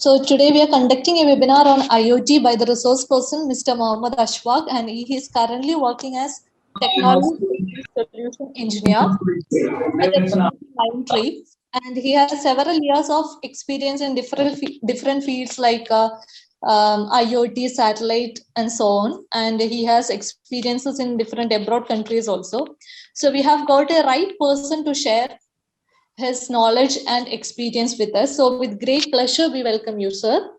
So today we are conducting a webinar on IoT by the resource person, Mr. Mohammad Ashfaq, and he is currently working as technology solution engineer with the Mindtree, and he has several years of experience in different fields like IoT, satellite, and so on. And he has experiences in different abroad countries also. So we have got a right person to share his knowledge and experience with us. So with great pleasure, we welcome you, sir.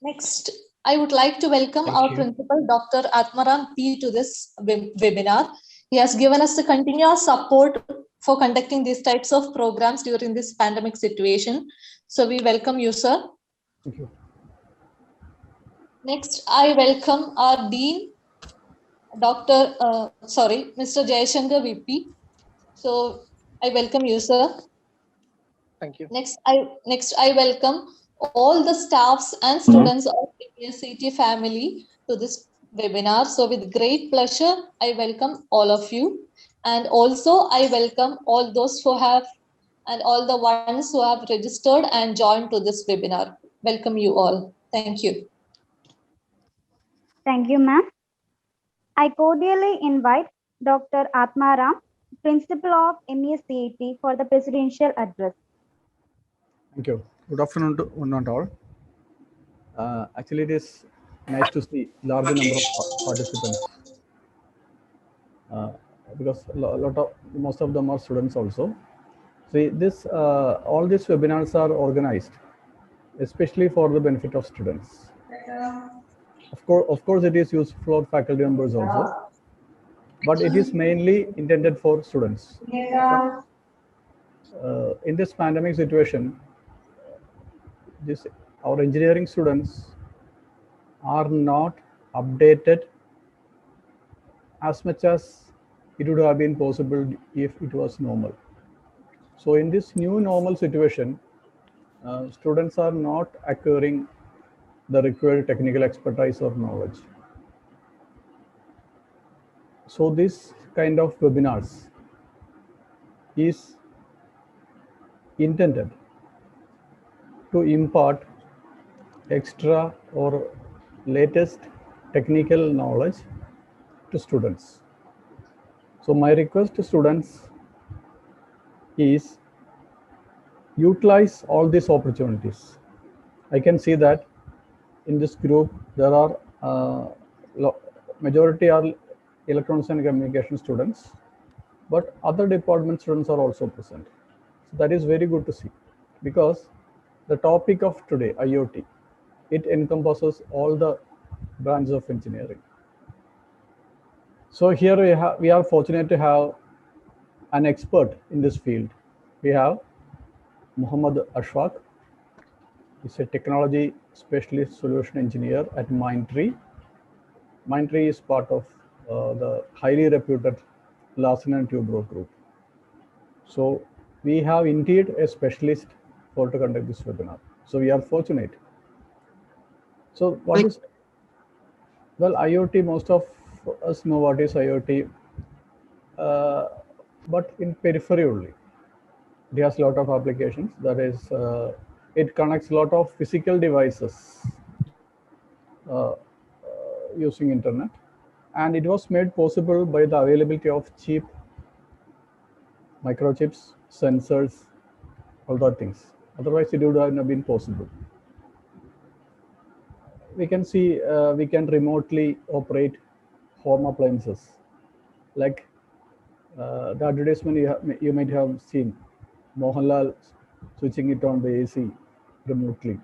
Next, I would like to welcome our principal, Dr. Atmaram P, to this webinar. He has given us the continuous support for conducting these types of programs during this pandemic situation. So we welcome you, sir. Thank you. Next, I welcome our Dean, Mr. Jayashankar VP. So I welcome you, sir. Thank you. Next, I welcome all the staffs and students of ASCT family to this webinar. So with great pleasure, I welcome all of you. And also I welcome all those who have and all the ones who have registered and joined to this webinar. Welcome you all. Thank you. Thank you, ma'am. I cordially invite Dr. Atmaram, Principal of MESCET, for the presidential address. Thank you. Good afternoon to one and all. Actually, it is nice to see large number of participants because most of them are students also. See, this all these webinars are organized especially for the benefit of students. Of course, it is useful for faculty members also, but it is mainly intended for students. In this pandemic situation, our engineering students are not updated as much as it would have been possible if it was normal. So in this new normal situation, students are not acquiring the required technical expertise or knowledge. So this kind of webinars is intended to impart extra or latest technical knowledge to students. So my request to students is utilize all these opportunities. I can see that in this group there are majority are electronics and communication students, but other department students are also present. So that is very good to see, because the topic of today, IoT, it encompasses all the branches of engineering. So here we are fortunate to have an expert in this field. We have Mohammad Ashfaq. He's a technology specialist solution engineer at Mindtree. Mindtree is part of the highly reputed Larsen and Toubro group. So we have indeed a specialist for to conduct this webinar. So we are fortunate. So what is, well, IoT, most of us know what is IoT, but in periphery only. It has a lot of applications. That is, it connects a lot of physical devices using internet, and it was made possible by the availability of cheap microchips, sensors, all that things. Otherwise, it would have been possible. We can see we can remotely operate home appliances, like the advertisement you might have seen, Mohanlal switching it on the AC remotely.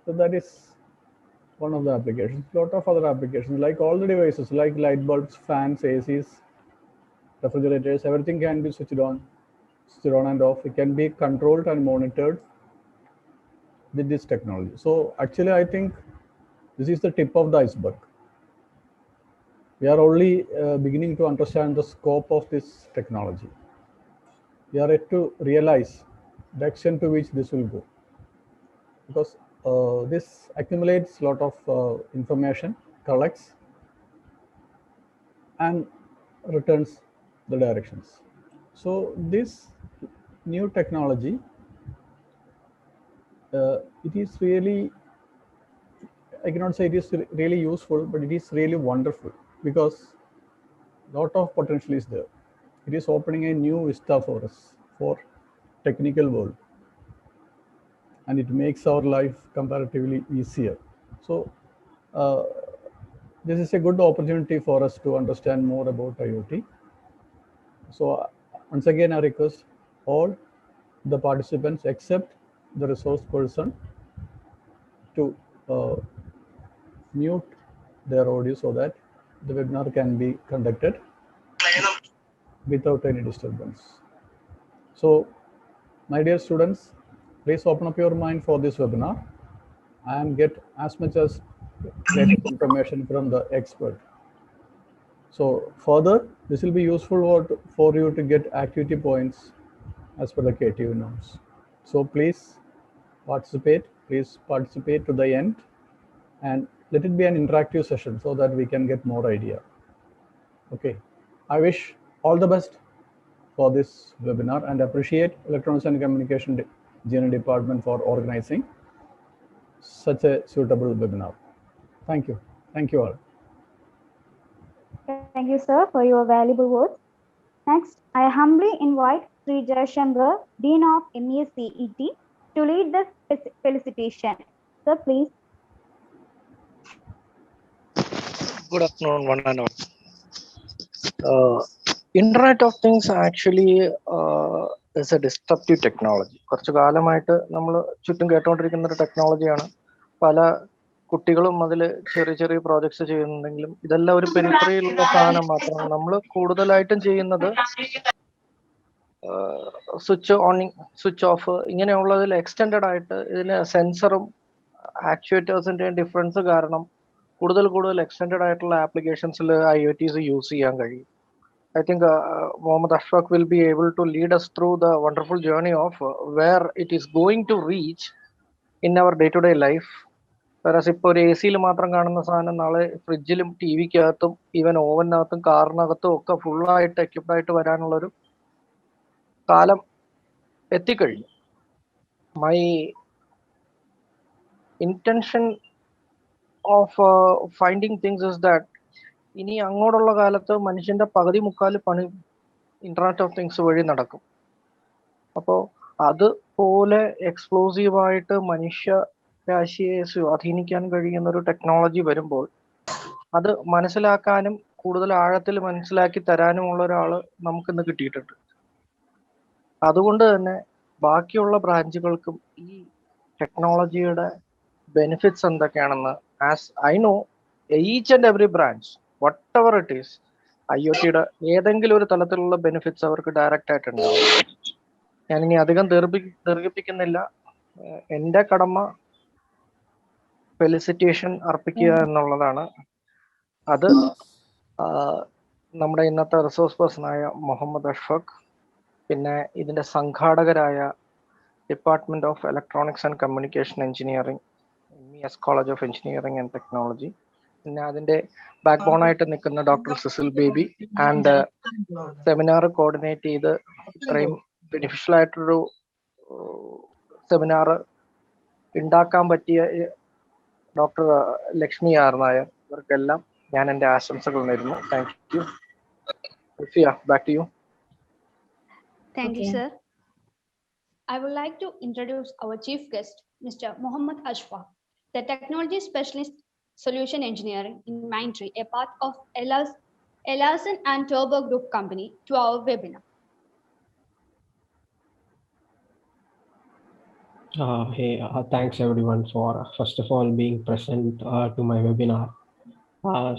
So that is one of the applications. A lot of other applications, like all the devices, like light bulbs, fans, ACs, refrigerators, everything can be switched on and off. It can be controlled and monitored with this technology. So actually, I think this is the tip of the iceberg. We are only beginning to understand the scope of this technology. We are yet to realize the extent to which this will go, because this accumulates a lot of information, collects, and returns the directions. So this new technology, it is really, I cannot say it is really useful, but it is really wonderful because lot of potential is there. It is opening a new vista for us, for technical world, and it makes our life comparatively easier. So uh, this is a good opportunity for us to understand more about IoT. So once again, I request all the participants except the resource person to mute their audio so that the webinar can be conducted without any disturbance. So, my dear students, please open up your mind for this webinar and get as much as latest information from the expert. So further, this will be useful for you to get activity points as per the KTU norms. So please participate to the end, and let it be an interactive session so that we can get more idea. Okay, I wish all the best for this webinar and appreciate Electronics and Communication Engineering Department for organizing such a suitable webinar. Thank you. Thank you all. Thank you, sir, for your valuable words. Next, I humbly invite Sri Jayashankar, Dean of MECET, to lead the felicitation. Sir, please. Good afternoon, one and all. Internet of Things actually is a disruptive technology. കുറച്ചു കാലമായിട്ട് നമ്മൾ ചുറ്റും കേട്ടുകൊണ്ടിരിക്കുന്ന ഒരു ടെക്നോളജിയാണ്. പല കുട്ടികളും അതിൽ ചെറിയ ചെറിയ പ്രോജക്ട്സ് ചെയ്യുന്നുണ്ടെങ്കിലും ഇതെല്ലാം ഒരു പെരിഫറിയിലുള്ള സാധനം മാത്രമാണ്. നമ്മൾ കൂടുതലായിട്ടും ചെയ്യുന്നത് സ്വിച്ച് ഓണിങ്, സ്വിച്ച് ഓഫ് ഇങ്ങനെയുള്ളതിൽ എക്സ്റ്റെൻഡഡ് ആയിട്ട് ഇതിന് സെൻസറും ആക്ച്വേറ്റേഴ്സിന്റെയും ഡിഫറൻസ് കാരണം കൂടുതൽ എക്സ്റ്റെൻഡഡ് ആയിട്ടുള്ള ആപ്ലിക്കേഷൻസിൽ IoTs യൂസ് ചെയ്യാൻ കഴിയും. I think Mohammad Ashfaq will be able to lead us through the wonderful journey of where it is going to reach in our day-to-day life. Whereas ഇപ്പോൾ ഒരു AC യിൽ മാത്രം കാണുന്ന സാധനം നാളെ ഫ്രിഡ്ജിലും TV-ക്കകത്തും ഈവൻ ഓവനകത്തും കാറിനകത്തും ഒക്കെ ഫുള്ളായിട്ട് എക്യുപ്ഡ് ആയിട്ട് വരാനുള്ളൊരു കാലം എത്തിക്കഴിഞ്ഞു. My intention of finding things is that ഇനി അങ്ങോട്ടുള്ള കാലത്ത് മനുഷ്യന്റെ പകുതി മുക്കാല് പണി ഇന്റർനെറ്റ് ഓഫ് തിങ്സ് വഴി നടക്കും. അപ്പോൾ അതുപോലെ എക്സ്പ്ലോസീവായിട്ട് മനുഷ്യ രാശിയെ സ്വാധീനിക്കാൻ കഴിയുന്ന ഒരു ടെക്നോളജി വരുമ്പോൾ അത് മനസ്സിലാക്കാനും കൂടുതൽ ആഴത്തിൽ മനസ്സിലാക്കി തരാനുമുള്ള ഒരാള് നമുക്കിന്ന് കിട്ടിയിട്ടുണ്ട്. അതുകൊണ്ട് തന്നെ ബാക്കിയുള്ള ബ്രാഞ്ചുകൾക്കും ഈ ടെക്നോളജിയുടെ ബെനിഫിറ്റ്സ് എന്തൊക്കെയാണെന്ന്, as I know each and every branch whatever it is, IoTയുടെ ഏതെങ്കിലും ഒരു തലത്തിലുള്ള ബെനിഫിറ്റ്സ് അവർക്ക് ഡയറക്റ്റ് ആയിട്ടുണ്ടാവും. ഞാനിനി അധികം ദീർഘിപ്പിക്കുന്നില്ല. എൻ്റെ കടമ ഫെലിസിറ്റേഷൻ അർപ്പിക്കുക എന്നുള്ളതാണ്. അത് നമ്മുടെ ഇന്നത്തെ റിസോഴ്സ് പേഴ്സണായ മുഹമ്മദ് അഷ്ഫഖ്, പിന്നെ ഇതിൻ്റെ സംഘാടകരായ department of electronics and communication engineering, MES college of engineering and technology, പിന്നെ അതിന്റെ ബാക്ക് ബോൺ ആയിട്ട് നിൽക്കുന്ന doctor Cecil Baby, and seminar coordinate ചെയ്ത് ഇത്രയും ബെനിഫിഷ്യൽ ആയിട്ടൊരു സെമിനാർ ഉണ്ടാക്കാൻ പറ്റിയ ഡോക്ടർ ലക്ഷ്മി ആർ നായർ, ഇവർക്കെല്ലാം ഞാൻ എൻ്റെ ആശംസകൾ നേരുന്നു. Thank you. Rufia, back to you. Thank you, sir. I would like to introduce our chief guest, Mr. Mohammad Ashfaq, the technology specialist solution engineering in Mindtree, a part of Larsen and Toubro Group company, to our webinar. Hey, thanks everyone for first of all being present to my webinar.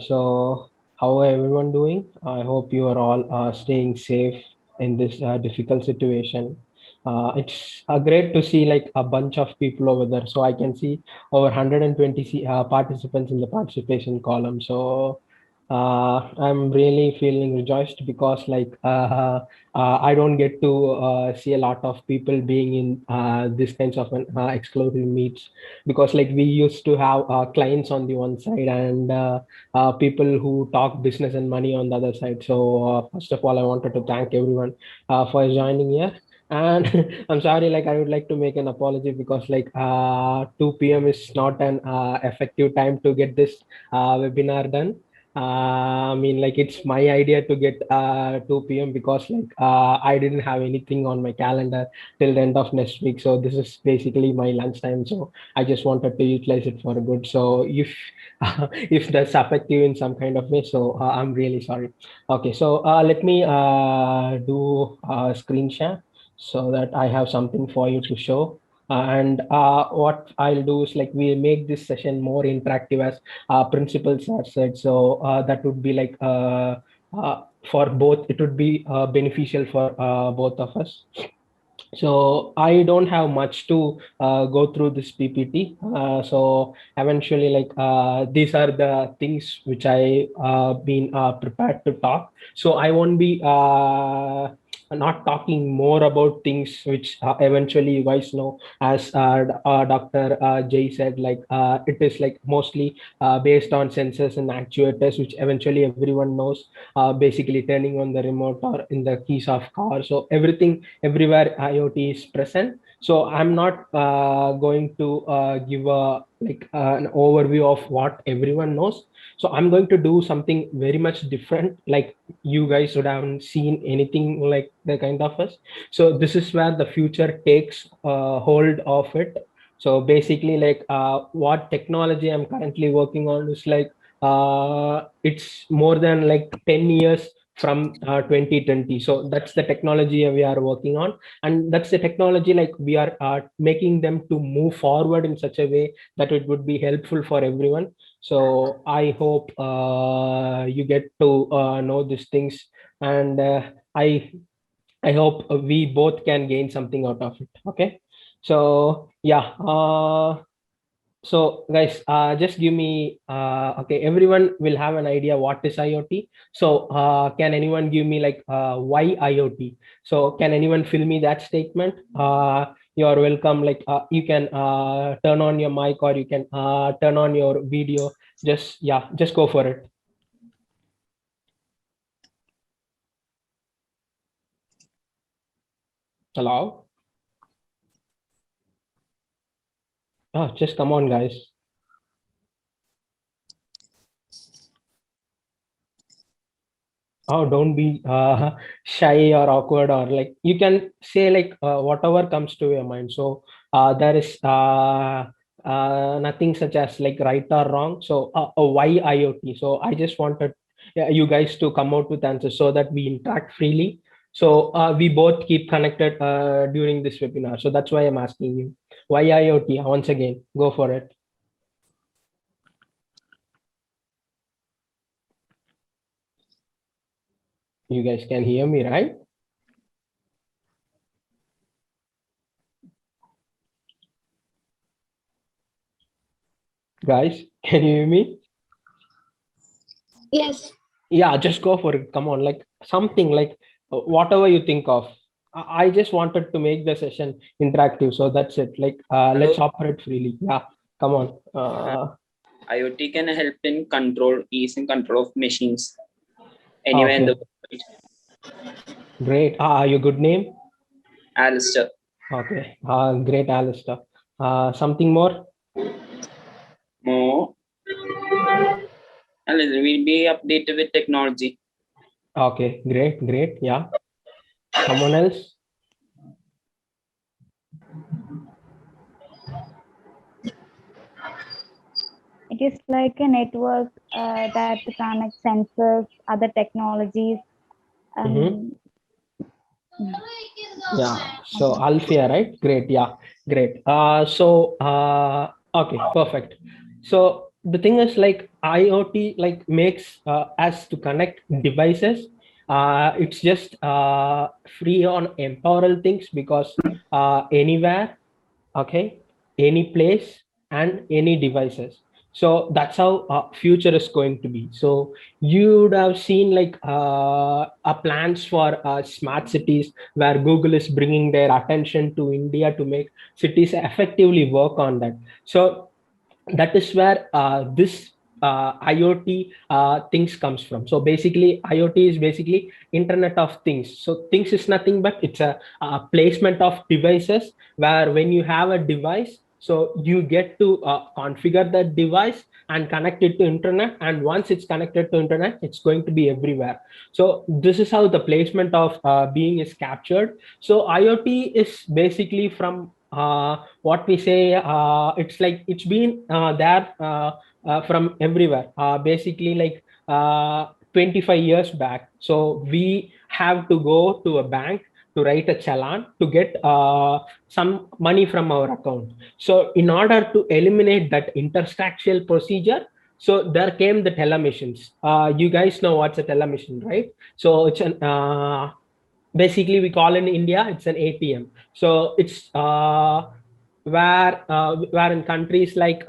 So how are everyone doing? I hope you are all staying safe in this difficult situation. It's great to see like a bunch of people over there. So I can see over 120 participants in the participation column. So I'm really feeling rejoiced because I don't get to see a lot of people being in this kinds of exclusive meets, because like we used to have clients on the one side and people who talk business and money on the other side. So first of all, I wanted to thank everyone for joining here. And I'm sorry, like I would like to make an apology because 2 p.m. is not an effective time to get this webinar done. I mean, like it's my idea to get 2 p.m. because I didn't have anything on my calendar till the end of next week. So this is basically my lunchtime. So I just wanted to utilize it for good. So if if that's affective in some kind of way, so I'm really sorry. Okay, so let me do a screen share so that I have something for you to show. And what I'll do is like we make this session more interactive as principles are said. So that would be for both, it would be beneficial for both of us. So I don't have much to go through this PPT. So eventually, these are the things which I been prepared to talk. So I won't be not talking more about things which eventually you guys know. As Dr. Jay said, it is like mostly based on sensors and actuators, which eventually everyone knows. Basically turning on the remote or in the keys of car. So everything, everywhere IoT is present. So I'm not going to give an overview of what everyone knows. So I'm going to do something very much different. Like you guys would haven't seen anything like the kind of us. So this is where the future takes hold of it. So basically, what technology I'm currently working on is it's more than 10 years from 2020. So that's the technology we are working on, and that's the technology we are making them to move forward in such a way that it would be helpful for everyone. So I hope you get to know these things, and I hope we both can gain something out of it. Okay, so yeah. So guys, just give me, okay, everyone will have an idea what is IoT. So can anyone give me why IoT? So can anyone fill me that statement? You are welcome. You can turn on your mic or you can turn on your video. Just go for it. Hello? Oh, just come on, guys. Oh, don't be shy or awkward, or you can say whatever comes to your mind. So there is nothing such as right or wrong. So why IoT? So I just wanted you guys to come out with answers so that we interact freely. So we both keep connected during this webinar. So that's why I'm asking you, why IoT? Once again, go for it. You guys can hear me, right? Guys, can you hear me? Yes. Yeah, just go for it. Come on, something whatever you think of. I just wanted to make the session interactive, so that's it. Let's operate freely. Yeah, come on. IoT can help in ease and control of machines anywhere in the world. Great. Your good name? Alistair. Okay. Great, Alistair. Something more? More. And we'll be updated with technology. Okay, great. Yeah. Someone else? It is like a network that connects sensors, other technologies. Yeah. So Alfia, right? Great. Yeah. Great. Okay, perfect. So the thing is IoT makes us to connect devices. It's just free on temporal things because anywhere, okay, any place and any devices. So that's how future is going to be. So you would have seen like plans for smart cities where Google is bringing their attention to India to make cities effectively work on that. So that is where this IoT things comes from. So basically, IoT is basically Internet of Things. So things is nothing but it's a placement of devices where when you have a device, so you get to configure that device and connect it to internet. And once it's connected to internet, it's going to be everywhere. So this is how the placement of being is captured. So IoT is basically from what we say, it's like it's been there from everywhere, basically like 25 years back. So we have to go to a bank to write a challan to get some money from our account. So in order to eliminate that interstitial procedure, so there came the telemachines. You guys know what's a telemachine, right? So it's an basically we call in India it's an ATM. So it's where in countries like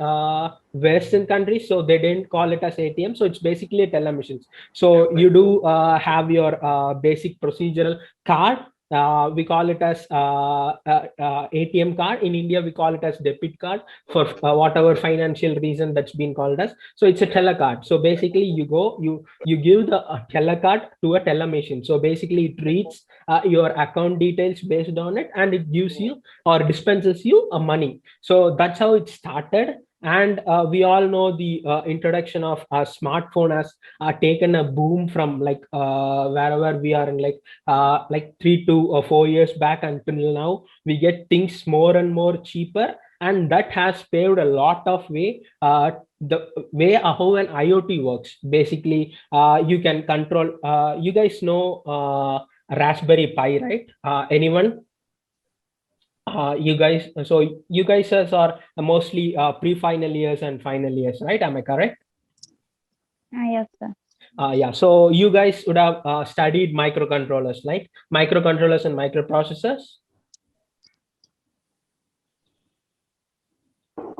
Western countries, so they didn't call it as ATM. So it's basically a telemachines. So you do have your basic procedural card. We call it as ATM card. In India, we call it as debit card for whatever financial reason that's been called as. So it's a telecard. So basically, you go, you give the telecard to a telemachine. So basically, it reads your account details based on it, and it gives you or dispenses you a money. So that's how it started. And we all know the introduction of a smartphone has taken a boom from like wherever we are in like 3 to 4 years back until now. We get things more and more cheaper, and that has paved a lot of way. The way how an IoT works, basically, you can control. You guys know Raspberry Pi, right? Anyone? You guys are mostly pre-final years and final years, right? Am I correct? Yes, sir. Yeah, so you guys would have studied microcontrollers, like microcontrollers and microprocessors.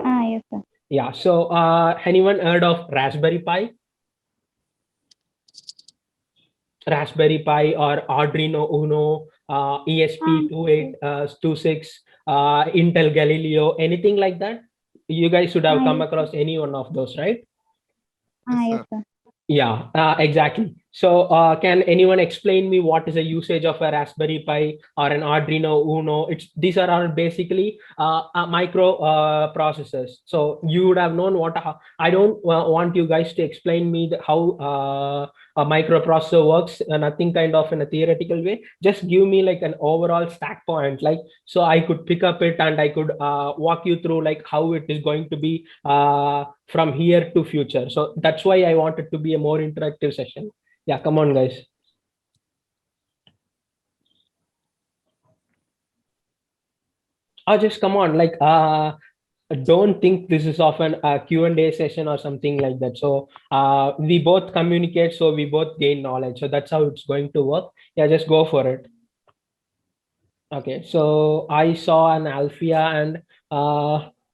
Yes, sir. Yeah, so anyone heard of Raspberry Pi? Raspberry Pi or Arduino Uno, ESP2826, Intel Galileo, anything like that? You guys should have come across any one of those, right? Yes, sir. Yeah, exactly. So can anyone explain me what is the usage of a Raspberry Pi or an Arduino Uno? These are all basically micro processors. So you would have known what. I don't want you guys to explain me how a microprocessor works, nothing kind of in a theoretical way. Just give me like an overall stack point, like so I could pick up it and I could walk you through like how it is going to be from here to future. So that's why I wanted to be a more interactive session. Yeah, come on, guys. Oh, just come on, like don't think this is often a Q&A session or something like that. So we both communicate, so we both gain knowledge. So that's how it's going to work. Yeah, just go for it. Okay, so I saw an Alphia and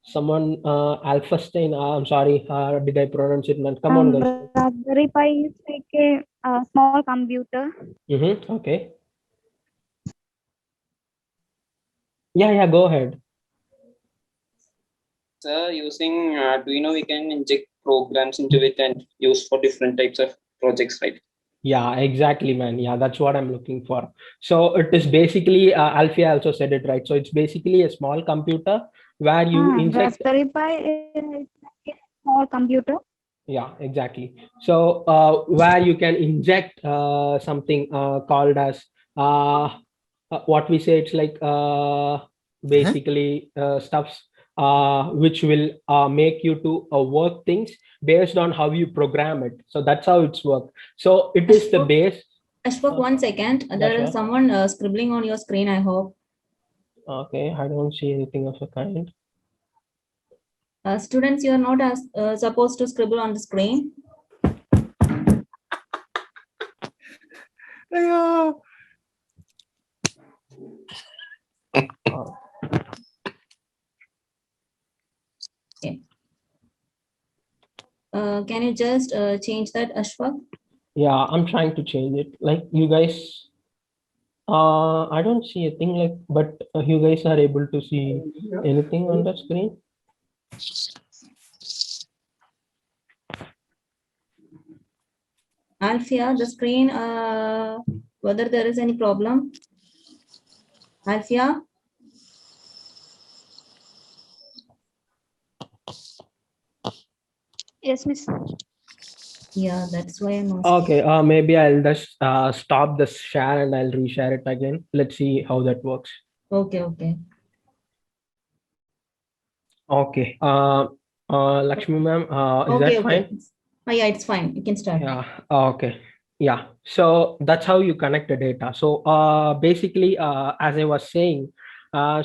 someone Alphastein. I'm sorry, did I pronounce it? Come on, guys. Raspberry Pi is like a small computer. Okay. Yeah, go ahead. So using Arduino, we can inject programs into it and use for different types of projects, right? Yeah, exactly, man. Yeah, that's what I'm looking for. So it is basically, Alfia also said it right. So it's basically a small computer where you inject. Raspberry Pi is like a small computer. Yeah, exactly. So where you can inject something called as what we say, it's like basically stuffs which will make you to work things based on how you program it. So that's how it's work. So it is the base. Ashfaq, 1 second. There is someone scribbling on your screen, I hope. Okay, I don't see anything of the kind. Students, you are not supposed to scribble on the screen. Okay. can you just change that, Ashfaq? Yeah, I'm trying to change it. Like you guys, I don't see a thing like, but you guys are able to see anything on the screen? Alfia, the screen, whether there is any problem? Alfia? Yes, Miss. Yeah, that's why I'm asking. Okay, maybe I'll just stop the share and I'll reshare it again. Let's see how that works. Okay, okay. Okay, Lakshmi ma'am, is Okay, that okay. fine? Yeah, it's fine. You can start. Yeah, okay. Yeah, so that's how you connect the data. So basically, as I was saying,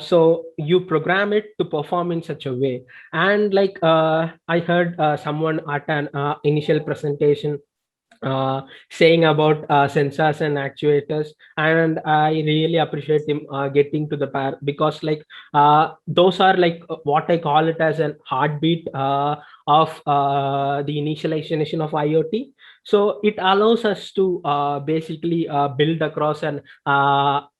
so you program it to perform in such a way. And like I heard someone at an initial presentation saying about sensors and actuators, and I really appreciate him getting to the pair, because like those are like what I call it as an heartbeat of the initialization of IoT. So it allows us to basically build across an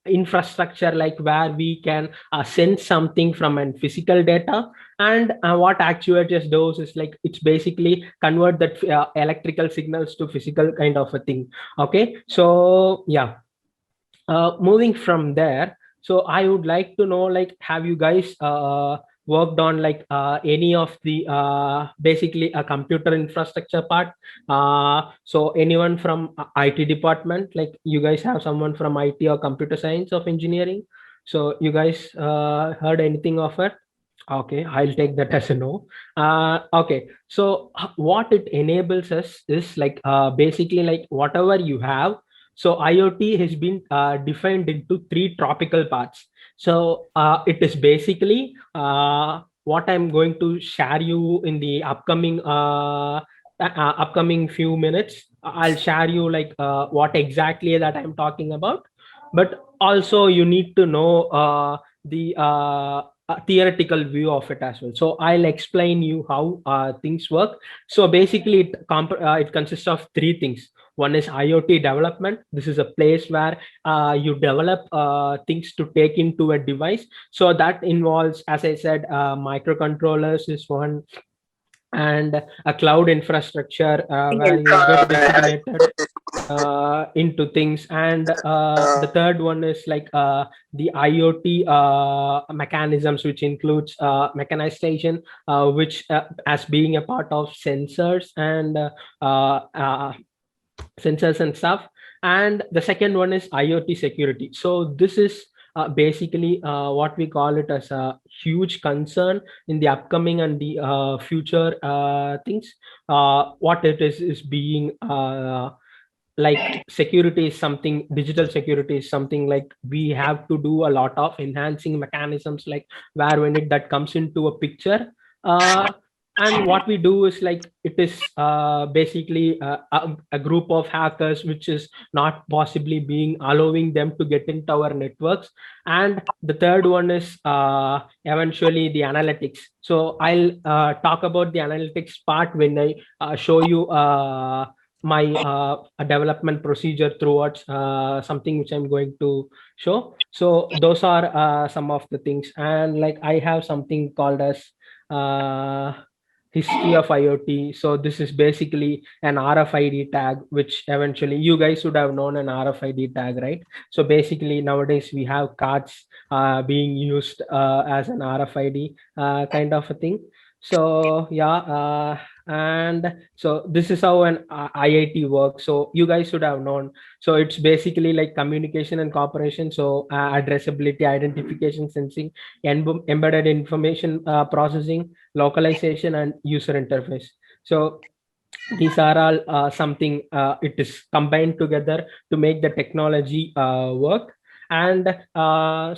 infrastructure, like where we can send something from an physical data, and what actuators does is like it's basically convert that electrical signals to physical kind of a thing. Okay, so yeah, moving from there, so I would like to know, like, have you guys worked on like any of the basically a computer infrastructure part? So anyone from IT department, like you guys have someone from IT or computer science of engineering, so you guys heard anything of it? Okay, I'll take that as a no. Okay, so what it enables us is like basically like whatever you have. So IoT has been defined into three tropical parts. So it is basically what I'm going to share you in the upcoming few minutes. I'll share you like what exactly that I'm talking about, but also you need to know the theoretical view of it as well. So I'll explain you how things work. So basically it consists of three things. One is IoT development. This is a place where you develop things to take into a device. So that involves, as I said, microcontrollers is one, and a cloud infrastructure where you get disseminated into things. And the third one is like the IoT mechanisms, which includes mechanization, which as being a part of sensors and sensors and stuff. And the second one is IoT security. So this is basically what we call it as a huge concern in the upcoming and the future things. What it is being like security is something, digital security is something like we have to do a lot of enhancing mechanisms, like where when that comes into a picture, and what we do is like it is basically a group of hackers which is not possibly being allowing them to get into our networks. And the third one is eventually the analytics. So I'll talk about the analytics part when I show you my a development procedure towards something which I'm going to show. So those are some of the things. And like I have something called as history of IoT. So this is basically an RFID tag, which eventually you guys should have known an RFID tag, right? So basically nowadays we have cards being used as an RFID kind of a thing. So yeah, and so this is how an IIT works. So you guys should have known. So it's basically like communication and cooperation. So addressability, identification, sensing, embedded information processing, localization, and user interface. So these are all something it is combined together to make the technology work. And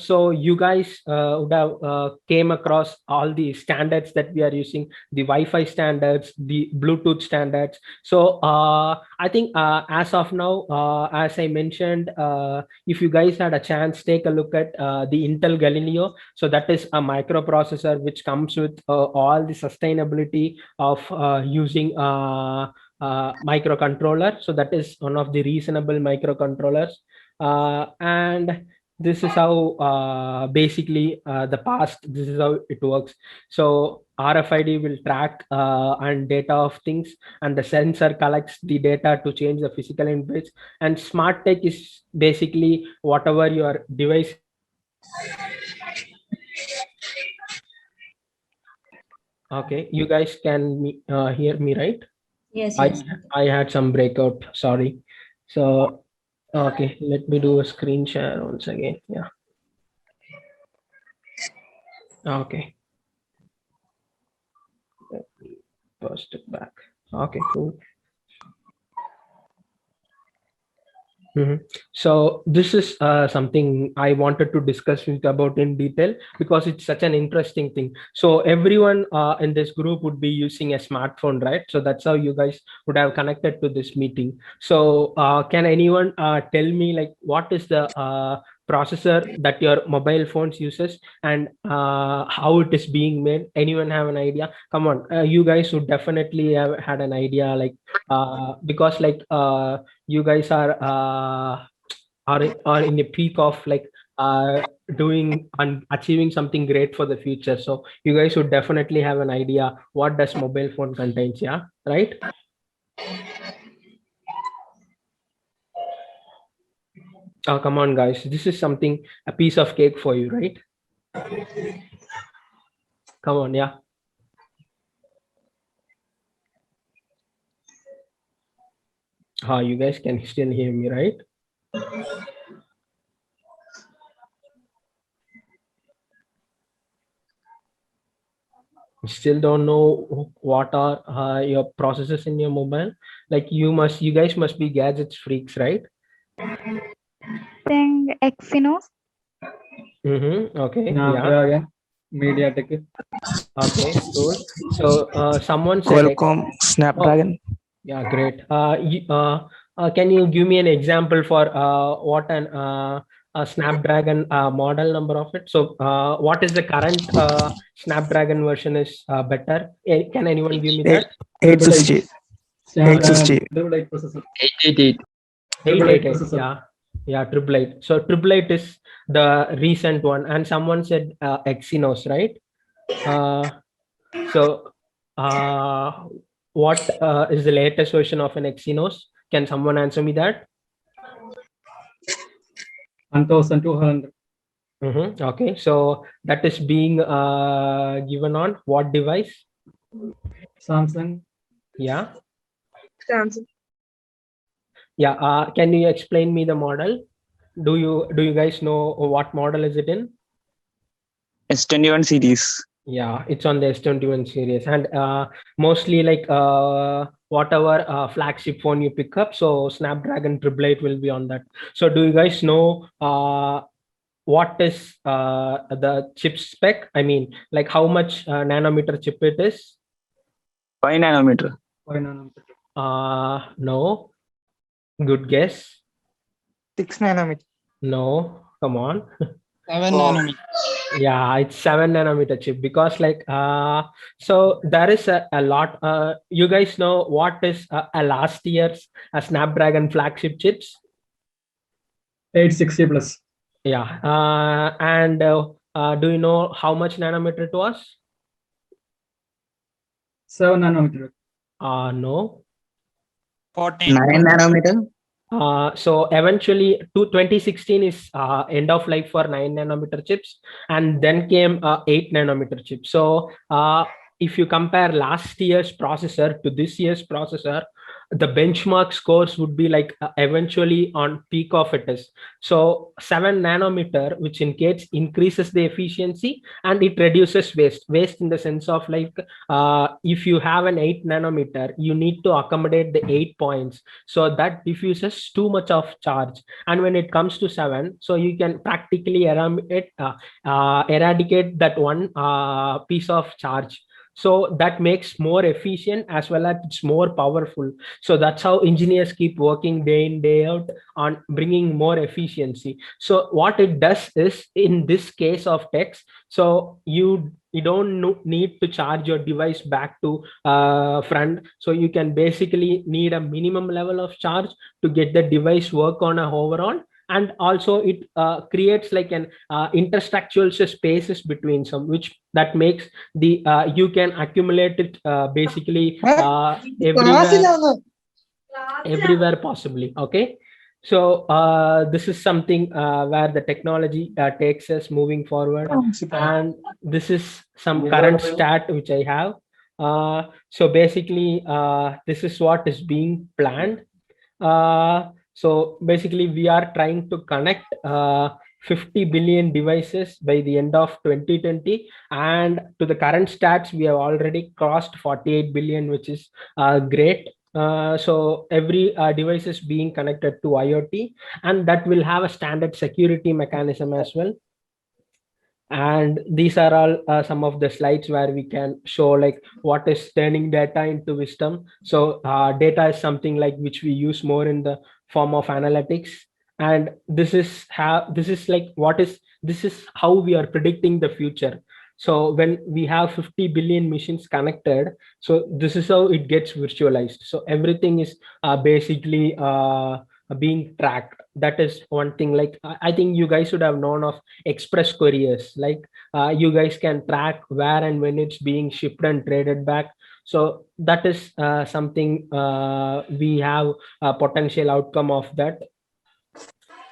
so you guys would have came across all the standards that we are using, the Wi-Fi standards, the Bluetooth standards. So I think as of now, as I mentioned, if you guys had a chance, take a look at the Intel Galileo. So that is a microprocessor which comes with all the sustainability of using microcontroller. So that is one of the reasonable microcontrollers. And this is how basically the past, this is how it works. So RFID will track and data of things, and the sensor collects the data to change the physical inputs. And smart tech is basically whatever your device. Okay, you guys can hear me, right? Yes, yes. I had some breakout, sorry. So okay, let me do a screen share once again. Yeah. Okay. Let me post it back. Okay, cool. So this is something I wanted to discuss with about in detail because it's such an interesting thing. So everyone in this group would be using a smartphone, right? So that's how you guys would have connected to this meeting. So can anyone tell me like what is the processor that your mobile phones uses and how it is being made? Anyone have an idea? Come on, you guys would definitely have had an idea, like because like you guys are in the peak of like doing and achieving something great for the future. So you guys would definitely have an idea what does mobile phone contains, yeah, right? Oh, come on, guys. This is something, a piece of cake for you, right? Come on, yeah. You guys can still hear me, right? Still don't know what are your processes in your mobile? Like you guys must be gadgets freaks, right? Think Exynos. Okay. Snapdragon, MediaTek. Okay, cool. So someone said Qualcomm Snapdragon. Oh, yeah, great. Can you give me an example for what a Snapdragon model number of it? So what is the current Snapdragon version is better? Can anyone give me that? 860. 860. 888 processor. 888. 888. Yeah, 888. So 888 is the recent one, and someone said Exynos, right? So what is the latest version of an Exynos? Can someone answer me that? 1200. Okay, so that is being given on what device? Samsung. Yeah. Samsung. Yeah. Can you explain me the model? Do you guys know what model is it in? S21 series. Yeah, it's on the S21 series, and mostly like whatever flagship phone you pick up, so Snapdragon 888 will be on that. So do you guys know what is the chip spec? I mean, like how much nanometer chip it is? 5 nanometer. 5 nanometer. No. Good guess. 6 nanometer. No, come on. 7 nanometer. Yeah, it's 7 nanometer chip because like so there is a lot. You guys know what is a last year's Snapdragon flagship chips? 860 plus. Yeah, and do you know how much nanometer it was? 7 nanometer. No. 14. 9 nanometer. So eventually 2016 is end of life for 9 nanometer chips, and then came 8 nanometer chips. So if you compare last year's processor to this year's processor, the benchmark scores would be like eventually on peak of it is. So 7 nanometer, which in case increases the efficiency and it reduces waste in the sense of like, if you have an 8 nanometer, you need to accommodate the 8 points. So that diffuses too much of charge. And when it comes to 7, so you can practically eradicate that one piece of charge. So that makes more efficient as well as it's more powerful. So that's how engineers keep working day in, day out on bringing more efficiency. So what it does is, in this case of text, so you don't need to charge your device back to front. So you can basically need a minimum level of charge to get the device work on a overall. And also it creates like an interstructural spaces between some, which that makes the you can accumulate it basically everywhere possibly. Okay, so this is something where the technology takes us moving forward. And this is some current stat which I have. So basically this is what is being planned. So basically we are trying to connect 50 billion devices by the end of 2020, and to the current stats we have already crossed 48 billion, which is great. So every device is being connected to IoT, and that will have a standard security mechanism as well. And these are all some of the slides where we can show like what is turning data into wisdom. So data is something like which we use more in the form of analytics, and this is how we are predicting the future. So when we have 50 billion machines connected, so this is how it gets virtualized. So everything is basically being tracked. That is one thing. Like I think you guys should have known of express couriers. Like you guys can track where and when it's being shipped and traded back. So that is something we have a potential outcome of that.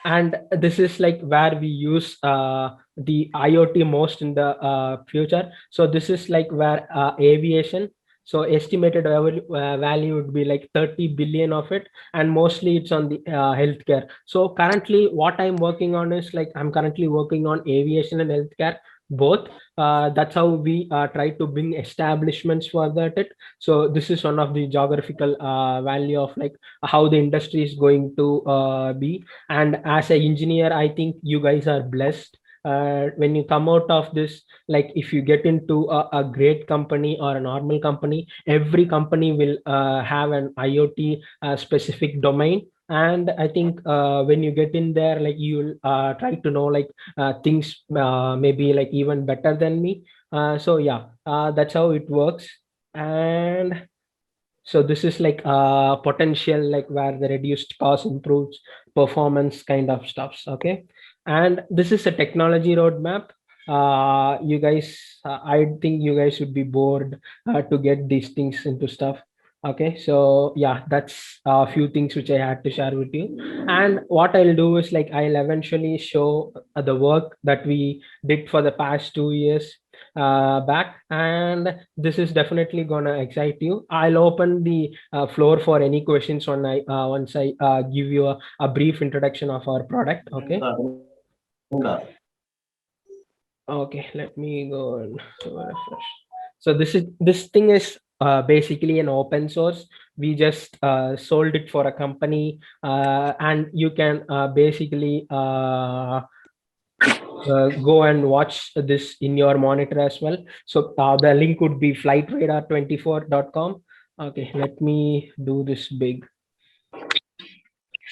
And this is like where we use the IoT most in the future. So this is like where aviation, so estimated value would be like 30 billion of it, and mostly it's on the healthcare. So currently what I'm working on is like I'm currently working on aviation and healthcare both. That's how we try to bring establishments for that. So this is one of the geographical value of like how the industry is going to be. And as an engineer, I think you guys are blessed. When you come out of this, like if you get into a great company or a normal company, every company will have an IoT specific domain. And I think when you get in there, like you'll try to know like things maybe like even better than me. So yeah, that's how it works. And so this is like potential, like where the reduced cost improves performance kind of stuffs. Okay, and this is a technology roadmap. You guys, I think you guys should be bored to get these things into stuff. Okay, so yeah, that's a few things which I had to share with you. And what I'll do is like I'll eventually show the work that we did for the past 2 years back, and this is definitely gonna excite you. I'll open the floor for any questions when once I give you a brief introduction of our product. Okay. Okay, let me go and refresh. So this thing is basically an open source. We just sold it for a company, and you can basically go and watch this in your monitor as well. So the link would be flightradar24.com. Okay, let me do this big.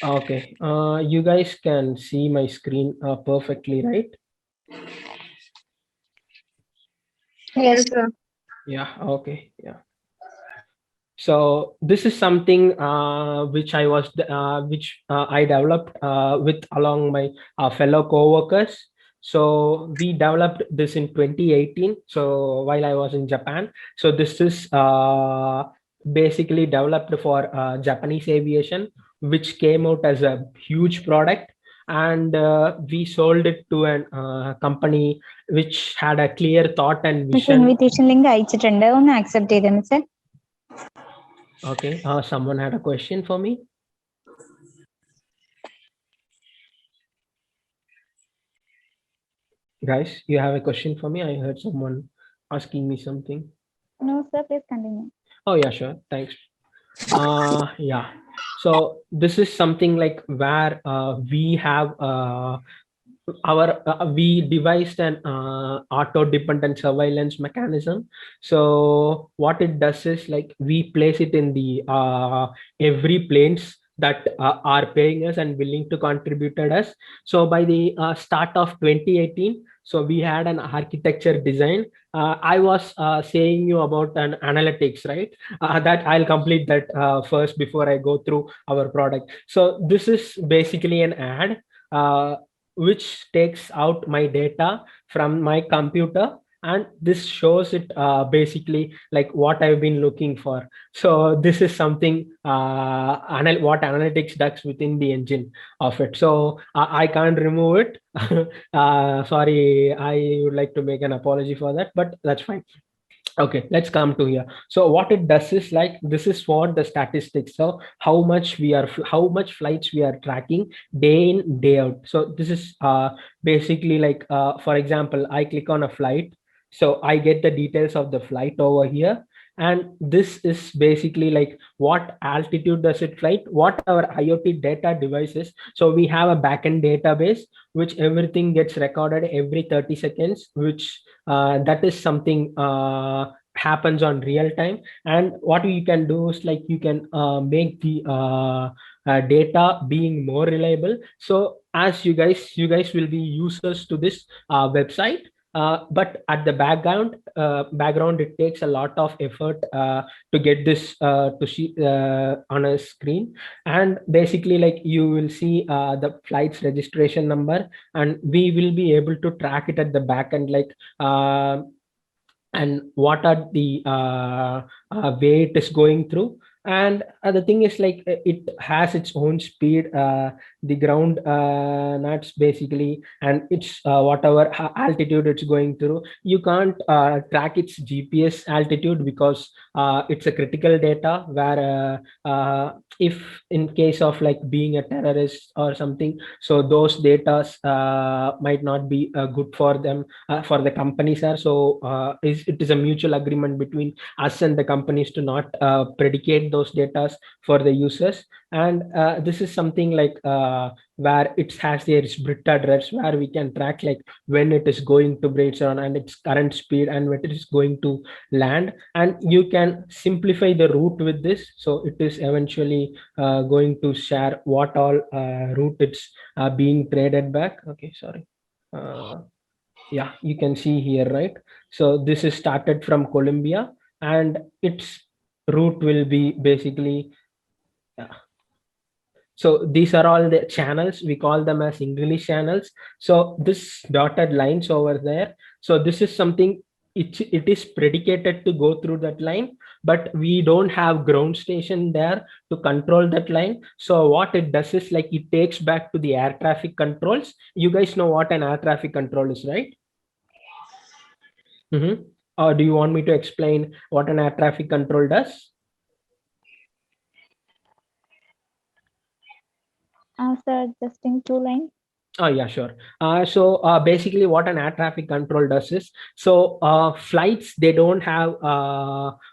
Okay, you guys can see my screen perfectly, right? Yes, sir. Yeah, okay, yeah. So this is something which I developed with along my fellow co-workers. So we developed this in 2018. So while I was in Japan, so this is basically developed for Japanese aviation, which came out as a huge product. And we sold it to a company which had a clear thought and vision. Invitation link അയച്ചിട്ടുണ്ട്, ഒന്ന് accept ചെയ്തേ mister. Okay. Someone had a question for me. Guys, you have a question for me? I heard someone asking me something. No, sir, please continue. Oh yeah, sure. Thanks. Yeah. So this is something like where we have we devised an auto dependent surveillance mechanism. So what it does is like we place it in the every planes that are paying us and willing to contribute us. So by the start of 2018, so we had an architecture design. I was saying you about an analytics, right? That I'll complete that first before I go through our product. So this is basically an ad which takes out my data from my computer, and this shows it basically like what I've been looking for. So this is something what analytics does within the engine of it. So I can't remove it. Sorry, I would like to make an apology for that, but that's fine. Okay, let's come to here. So what it does is like, this is for the statistics. So how much flights we are tracking day in, day out. So this is basically like, for example, I click on a flight. So I get the details of the flight over here. And this is basically like what altitude does it flight, what our IoT data devices. So we have a backend database, which everything gets recorded every 30 seconds, which that is something happens on real time. And what you can do is like you can make the data being more reliable. So as you guys will be users to this website, but at the background it takes a lot of effort to get this to see on a screen. And basically like you will see the flight's registration number, and we will be able to track it at the back end, like and what are the way it is going through. And the thing is like it has its own speed, the ground nuts basically, and it's whatever altitude it's going through. You can't track its GPS altitude because it's a critical data where if in case of like being a terrorist or something, so those data might not be good for them, for the companies are. So it is a mutual agreement between us and the companies to not predicate those data for the users. And this is something like where it has their Brit address, where we can track like when it is going to bridge on and its current speed and when it is going to land. And you can simplify the route with this. So it is eventually going to share what all route it's being traded back. Okay, sorry. Yeah, you can see here, right? So this is started from Colombia, and its route will be basically, yeah. So these are all the channels. We call them as English channels. So this dotted lines over there. So this is something, it is predicated to go through that line, but we don't have ground station there to control that line. So what it does is like it takes back to the air traffic controls. You guys know what an air traffic control is, right? Mm-hmm. Or do you want me to explain what an air traffic control does? Sir, just in 2 lines. Oh yeah, sure. So basically what an air traffic control does is, so flights, they don't have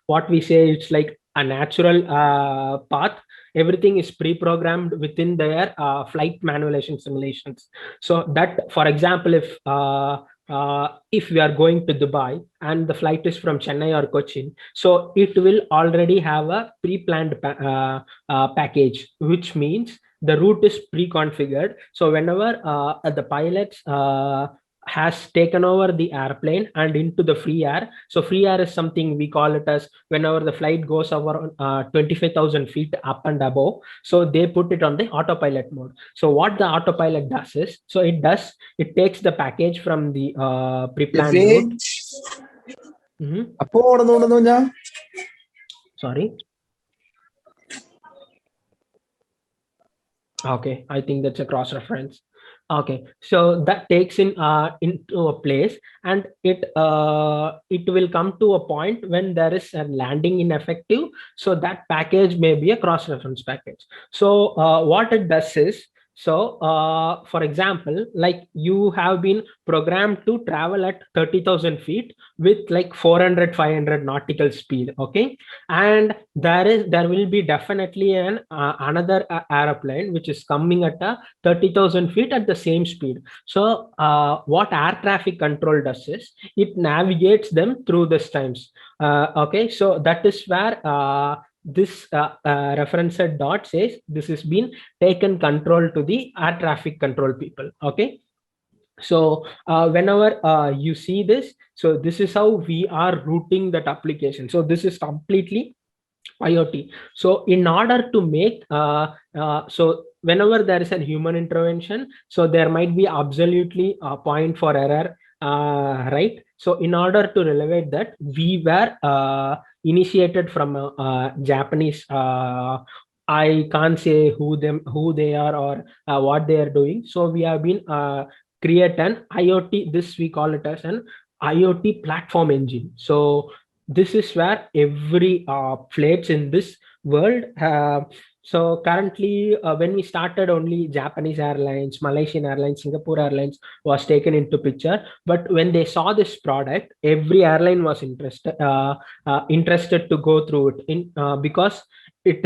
what we say, it's like a natural path. Everything is pre-programmed within their flight manual simulations. So that, for example, if we are going to Dubai and the flight is from Chennai or Cochin, so it will already have a pre-planned package, which means the route is pre-configured. So whenever the pilot has taken over the airplane and into the free air, so free air is something we call it as whenever the flight goes over 25,000 feet up and above, so they put it on the autopilot mode. So what the autopilot does is, so it takes the package from the pre-planned route. Mm-hmm. Sorry. Okay, I think that's a cross reference. Okay, so that takes in into a place, and it will come to a point when there is a landing ineffective. So that package may be a cross-reference package. So what it does is, so for example, like you have been programmed to travel at 30,000 feet with like 400, 500 nautical speed. Okay, and there will be definitely an another aeroplane which is coming at a 30,000 feet at the same speed. So what air traffic control does is it navigates them through this times. Okay, so that is where this reference dot says this has been taken control to the air traffic control people. Okay, so whenever you see this, so this is how we are routing that application. So this is completely IoT. So in order to make so whenever there is a human intervention, so there might be absolutely a point for error, right? So in order to relevate that, we were initiated from a Japanese. I can't say who they are, or what they are doing. So we have been create an IoT. This we call it as an IoT platform engine. So this is where every flights in this world. So currently, when we started, only Japanese Airlines, Malaysian Airlines, Singapore Airlines was taken into picture. But when they saw this product, every airline was interested to go through it because it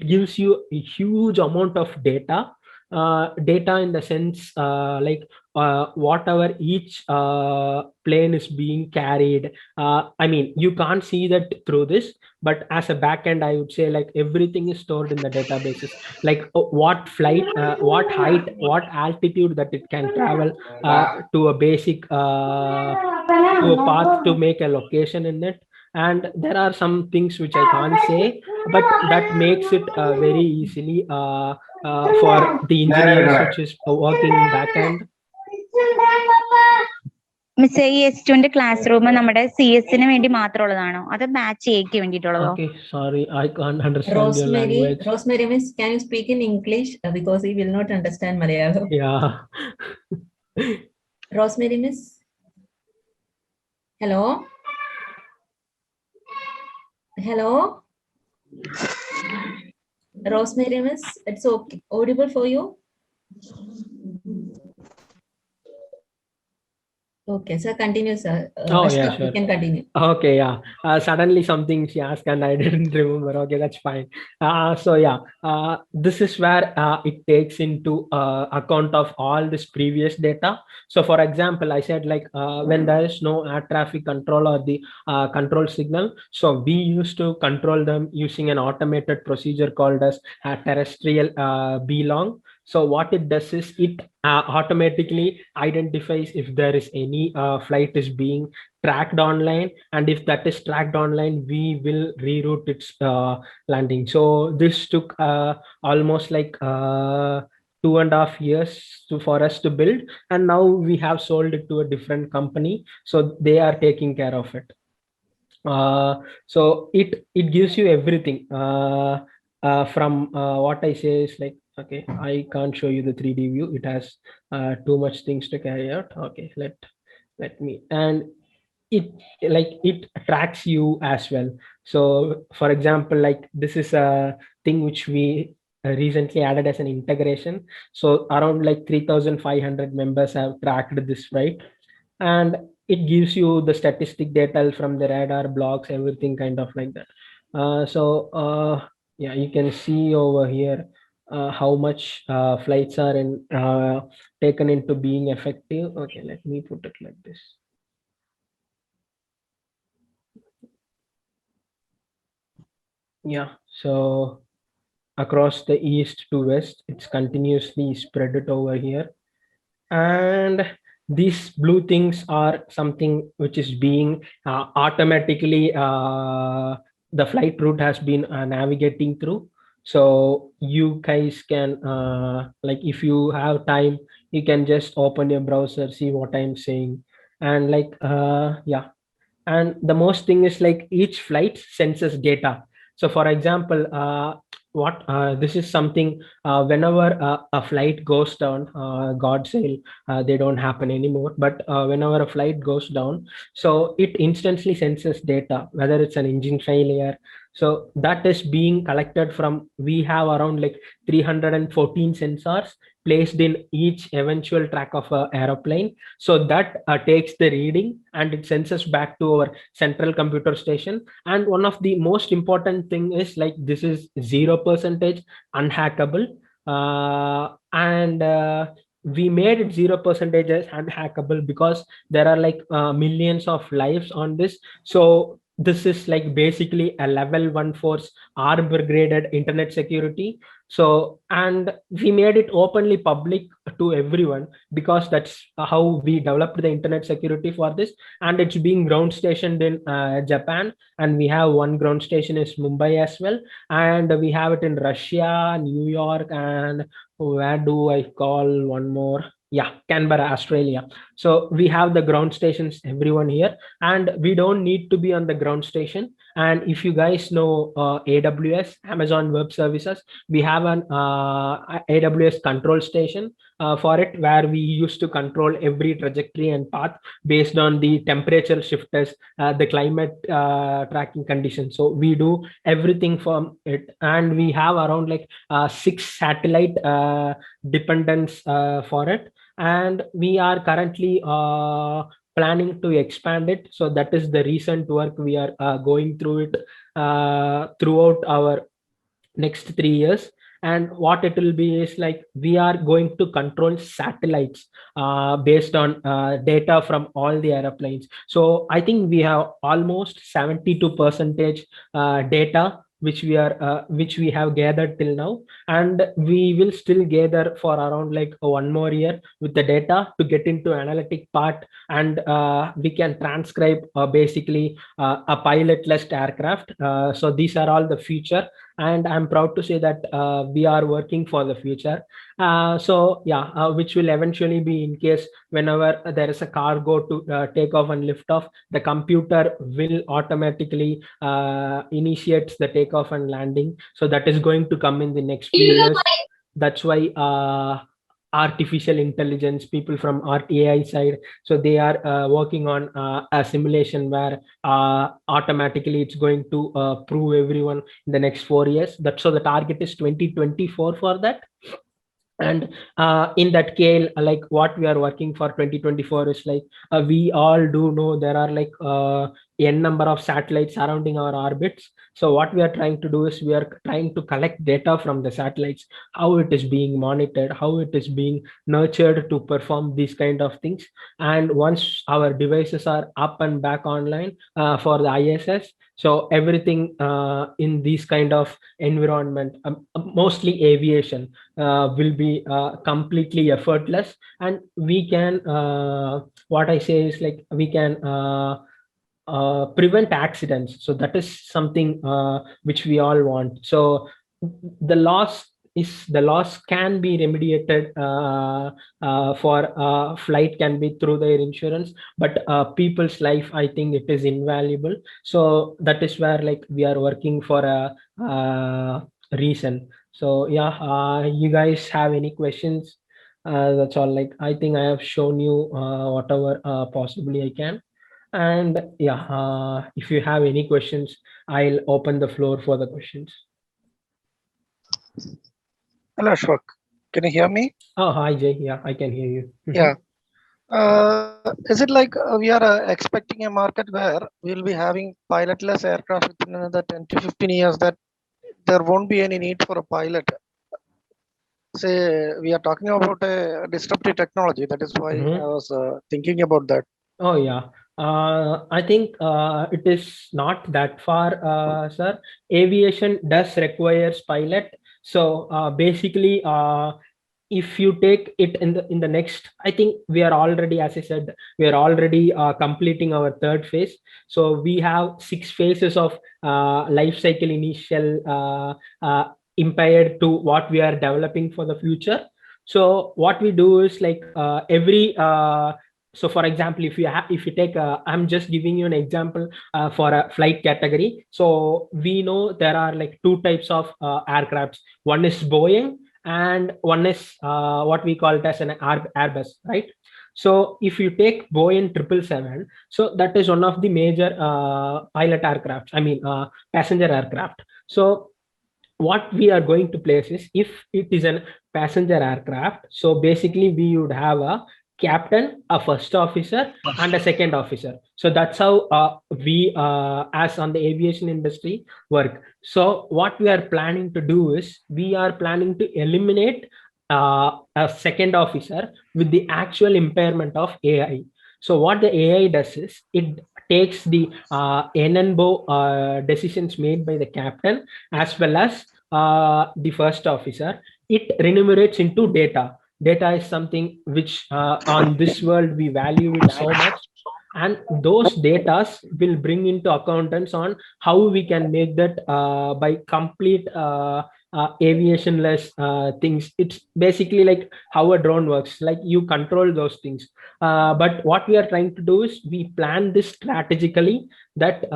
gives you a huge amount of data. Data in the sense like whatever each plane is being carried. I mean, you can't see that through this, but as a backend, I would say like everything is stored in the databases, like what flight, what height, what altitude that it can travel to a basic to a path to make a location in it. And there are some things which I can't say, but that makes it very easily for the engineers which is working in backend. Miss ഈ S2 class room നമ്മുടെ CS-ന് വേണ്ടി മാത്രമുള്ളതാണോ അതോ batch എക്ക് വേണ്ടിയിട്ടുള്ളതോ? Okay, sorry, I can't understand your language. Rosemary, miss, can you speak in English because he will not understand Malayalam? Yeah. Rosemary, miss. Hello. Hello. Rosemary, miss, it's okay. Audible for you? Okay, sir, continue, sir. Yeah, sure. You can continue. Okay, yeah. Suddenly something she asked and I didn't remember. Okay, that's fine. So yeah, this is where it takes into account of all this previous data. So for example, I said like when there is no air traffic control or the control signal, so we used to control them using an automated procedure called as terrestrial belong. So what it does is it automatically identifies if there is any flight is being tracked online, and if that is tracked online, we will reroute its landing. So this took almost like 2.5 years for us to build, and now we have sold it to a different company, so they are taking care of it. So it gives you everything from what I say is like, okay, I can't show you the 3D view. It has too much things to carry out. Okay, let me, and it tracks you as well. So for example, like this is a thing which we recently added as an integration. So around like 3,500 members have tracked this, right? And it gives you the statistic data from the radar blocks, everything kind of like that. Yeah, you can see over here how much flights are taken into being effective. Okay, let me put it like this. Yeah, so across the east to west, it's continuously spread it over here. And these blue things are something which is being automatically the flight route has been navigating through. So you guys can like if you have time, you can just open your browser, see what I'm saying, and like yeah. And the most thing is like each flight senses data. So for example, this is something whenever a flight goes down, God save, they don't happen anymore. But whenever a flight goes down, so it instantly senses data, whether it's an engine failure. So that is being collected from, we have around like 314 sensors placed in each eventual track of an aeroplane. So that takes the reading and it sends us back to our central computer station. And one of the most important thing is like this is 0% unhackable. And we made it 0% as unhackable because there are like millions of lives on this. So this is like basically a level 1 force Arbor graded internet security. So, and we made it openly public to everyone because that's how we developed the internet security for this. And it's being ground stationed in Japan, and we have one ground station is Mumbai as well, and we have it in Russia, New York, and where do I call one more? Yeah, Canberra, Australia. So we have the ground stations, everyone here, and we don't need to be on the ground station. And if you guys know AWS, Amazon Web Services, we have an AWS control station for it, where we used to control every trajectory and path based on the temperature shifters, the climate tracking conditions. So we do everything from it, and we have around like 6 satellite dependents for it, and we are currently planning to expand it. So that is the recent work we are going through it throughout our next 3 years. And what it will be is like we are going to control satellites based on data from all the airplanes. So I think we have almost 72% data which we have gathered till now, and we will still gather for around like 1 more year with the data to get into analytic part, and we can transcribe basically a pilotless aircraft. So these are all the future, and I'm proud to say that we are working for the future. So yeah, which will eventually be in case whenever there is a cargo to take off and lift off, the computer will automatically initiate the takeoff and landing. So that is going to come in the next few years. That's why artificial intelligence people from RTAI side, so they are working on a simulation where automatically it's going to prove everyone in the next 4 years. That so the target is 2024 for that. And in that scale, like what we are working for 2024 is like we all do know there are like n number of satellites surrounding our orbits. So what we are trying to do is we are trying to collect data from the satellites, how it is being monitored, how it is being nurtured to perform these kind of things. And once our devices are up and back online for the ISS, so everything in these kind of environment, mostly aviation, will be completely effortless, and we can what I say is like we can prevent accidents. So that is something which we all want. So the loss can be remediated for flight can be through their insurance, but people's life, I think it is invaluable. So that is where like we are working for a reason. So yeah, you guys have any questions? That's all. Like I think I have shown you whatever possibly I can. And yeah, if you have any questions, I'll open the floor for the questions. Hello, Ashwak. Can you hear me? Oh, hi, Jay. Yeah, I can hear you. Yeah. Is it like we are expecting a market where we'll be having pilotless aircraft within another 10 to 15 years, that there won't be any need for a pilot? Say, we are talking about a disruptive technology. That is why I was thinking about that. Oh, yeah. I think it is not that far, sir. Aviation does requires pilot. So basically, if you take it in the next, I think we are already, as I said, we are already completing our 3rd phase. So we have 6 phases of life cycle initial impaired to what we are developing for the future. So what we do is like every so for example, if you take I'm just giving you an example for a flight category. So we know there are like two types of aircrafts. One is Boeing and one is what we call it as an Airbus, right? So if you take Boeing 777, so that is one of the major pilot aircraft, I mean passenger aircraft. So what we are going to place is, if it is a passenger aircraft, so basically we would have a captain, a first officer, and a second officer. So that's how we as on the aviation industry work. So what we are planning to do is, we are planning to eliminate a second officer with the actual impairment of AI. So what the AI does is, it takes the NNBO decisions made by the captain as well as the first officer. It remunerates into data. Data is something which on this world we value it so much, and those data will bring into accountants on how we can make that by complete aviation-less things. It's basically like how a drone works, like you control those things. But what we are trying to do is, we plan this strategically, that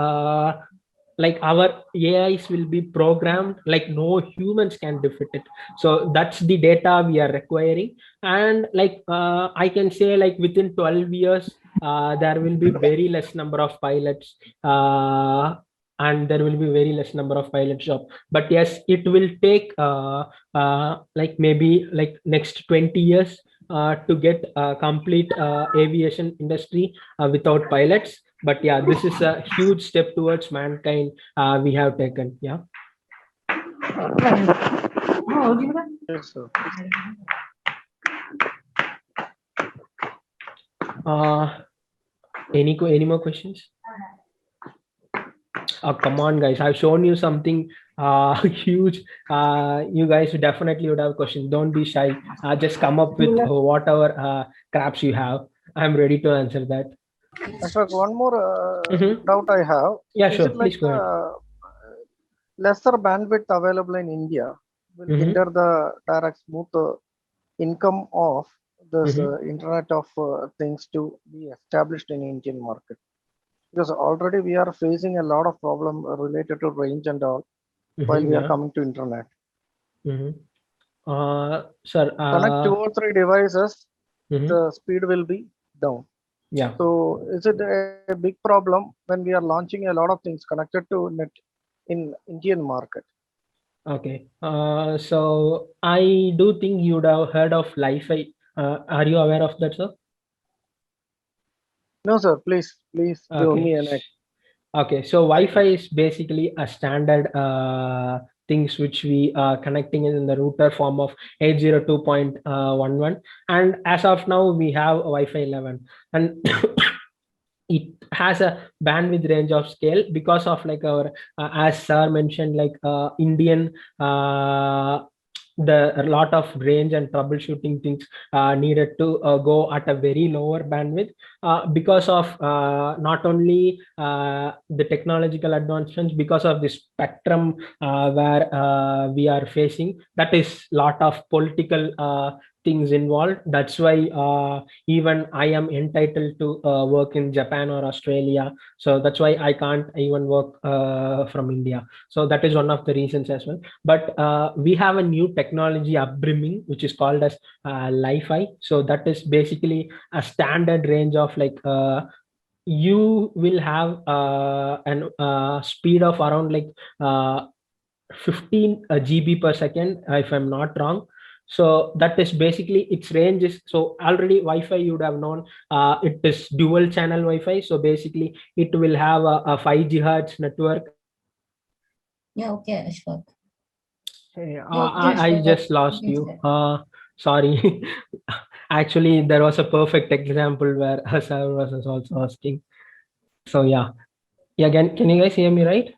like our AIs will be programmed like no humans can defeat it. So that's the data we are requiring. And like I can say, like within 12 years, there will be very less number of pilots, and there will be very less number of pilot jobs. But yes, it will take like maybe like next 20 years to get a complete aviation industry without pilots. But yeah, this is a huge step towards mankind we have taken. Yeah. Yes, sir. Any more questions? Oh, come on, guys! I've shown you something huge. You guys definitely would have questions. Don't be shy. Just come up with whatever craps you have. I'm ready to answer that. Ashfaq, one more doubt I have. Yeah, Is sure. it like Please go ahead. lesser bandwidth available in India will hinder the direct smooth income of this Internet of Things to be established in Indian market? Because already we are facing a lot of problem related to range and all while we are coming to internet. Sir, connect 2 or 3 devices, the speed will be down. Yeah. So is it a big problem when we are launching a lot of things connected to net in Indian market? Okay. So I do think you would have heard of Li-Fi. Are you aware of that, sir? No, sir. Please give me an example. Okay. So Wi-Fi is basically a standard things which we are connecting in the router form of 802.11, and as of now we have Wi-Fi 11, and it has a bandwidth range of scale because of like our as sir mentioned, like Indian a lot of range and troubleshooting things needed to go at a very lower bandwidth because of not only the technological advancements, because of the spectrum where we are facing, that is lot of political things involved. That's why even I am entitled to work in Japan or Australia. So that's why I can't even work from India. So that is one of the reasons as well. But we have a new technology upbringing which is called as Li-Fi. So that is basically a standard range of like you will have an speed of around like 15 GB per second, if I'm not wrong. So that is basically its range is, so already Wi-Fi you would have known it is dual channel Wi-Fi. So basically it will have a 5 GHz network. Yeah, okay, Ashfaq. I just lost you. Sorry. Actually, there was a perfect example where Hassan was also asking. So yeah. Again, can you guys hear me right?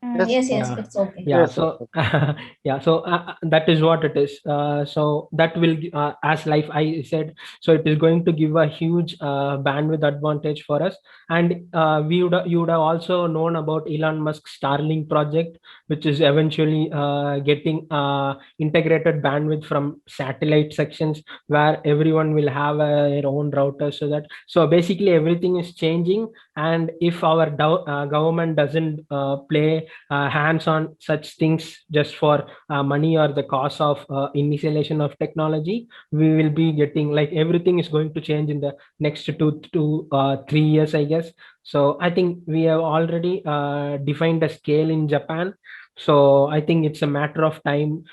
Yes, Yeah. it's okay. Yeah, Yes, so yeah, so that is what it is. So that will as life I said, so it is going to give a huge bandwidth advantage for us. And you would have also known about Elon Musk's Starlink project, which is eventually getting integrated bandwidth from satellite sections, where everyone will have their own router. So basically everything is changing, and if our government doesn't play hands on such things just for money or the cost of initialization of technology, we will be getting like everything is going to change in the next 2 to 3 years, I guess. So I think we have already defined a scale in Japan. So I think it's a matter of time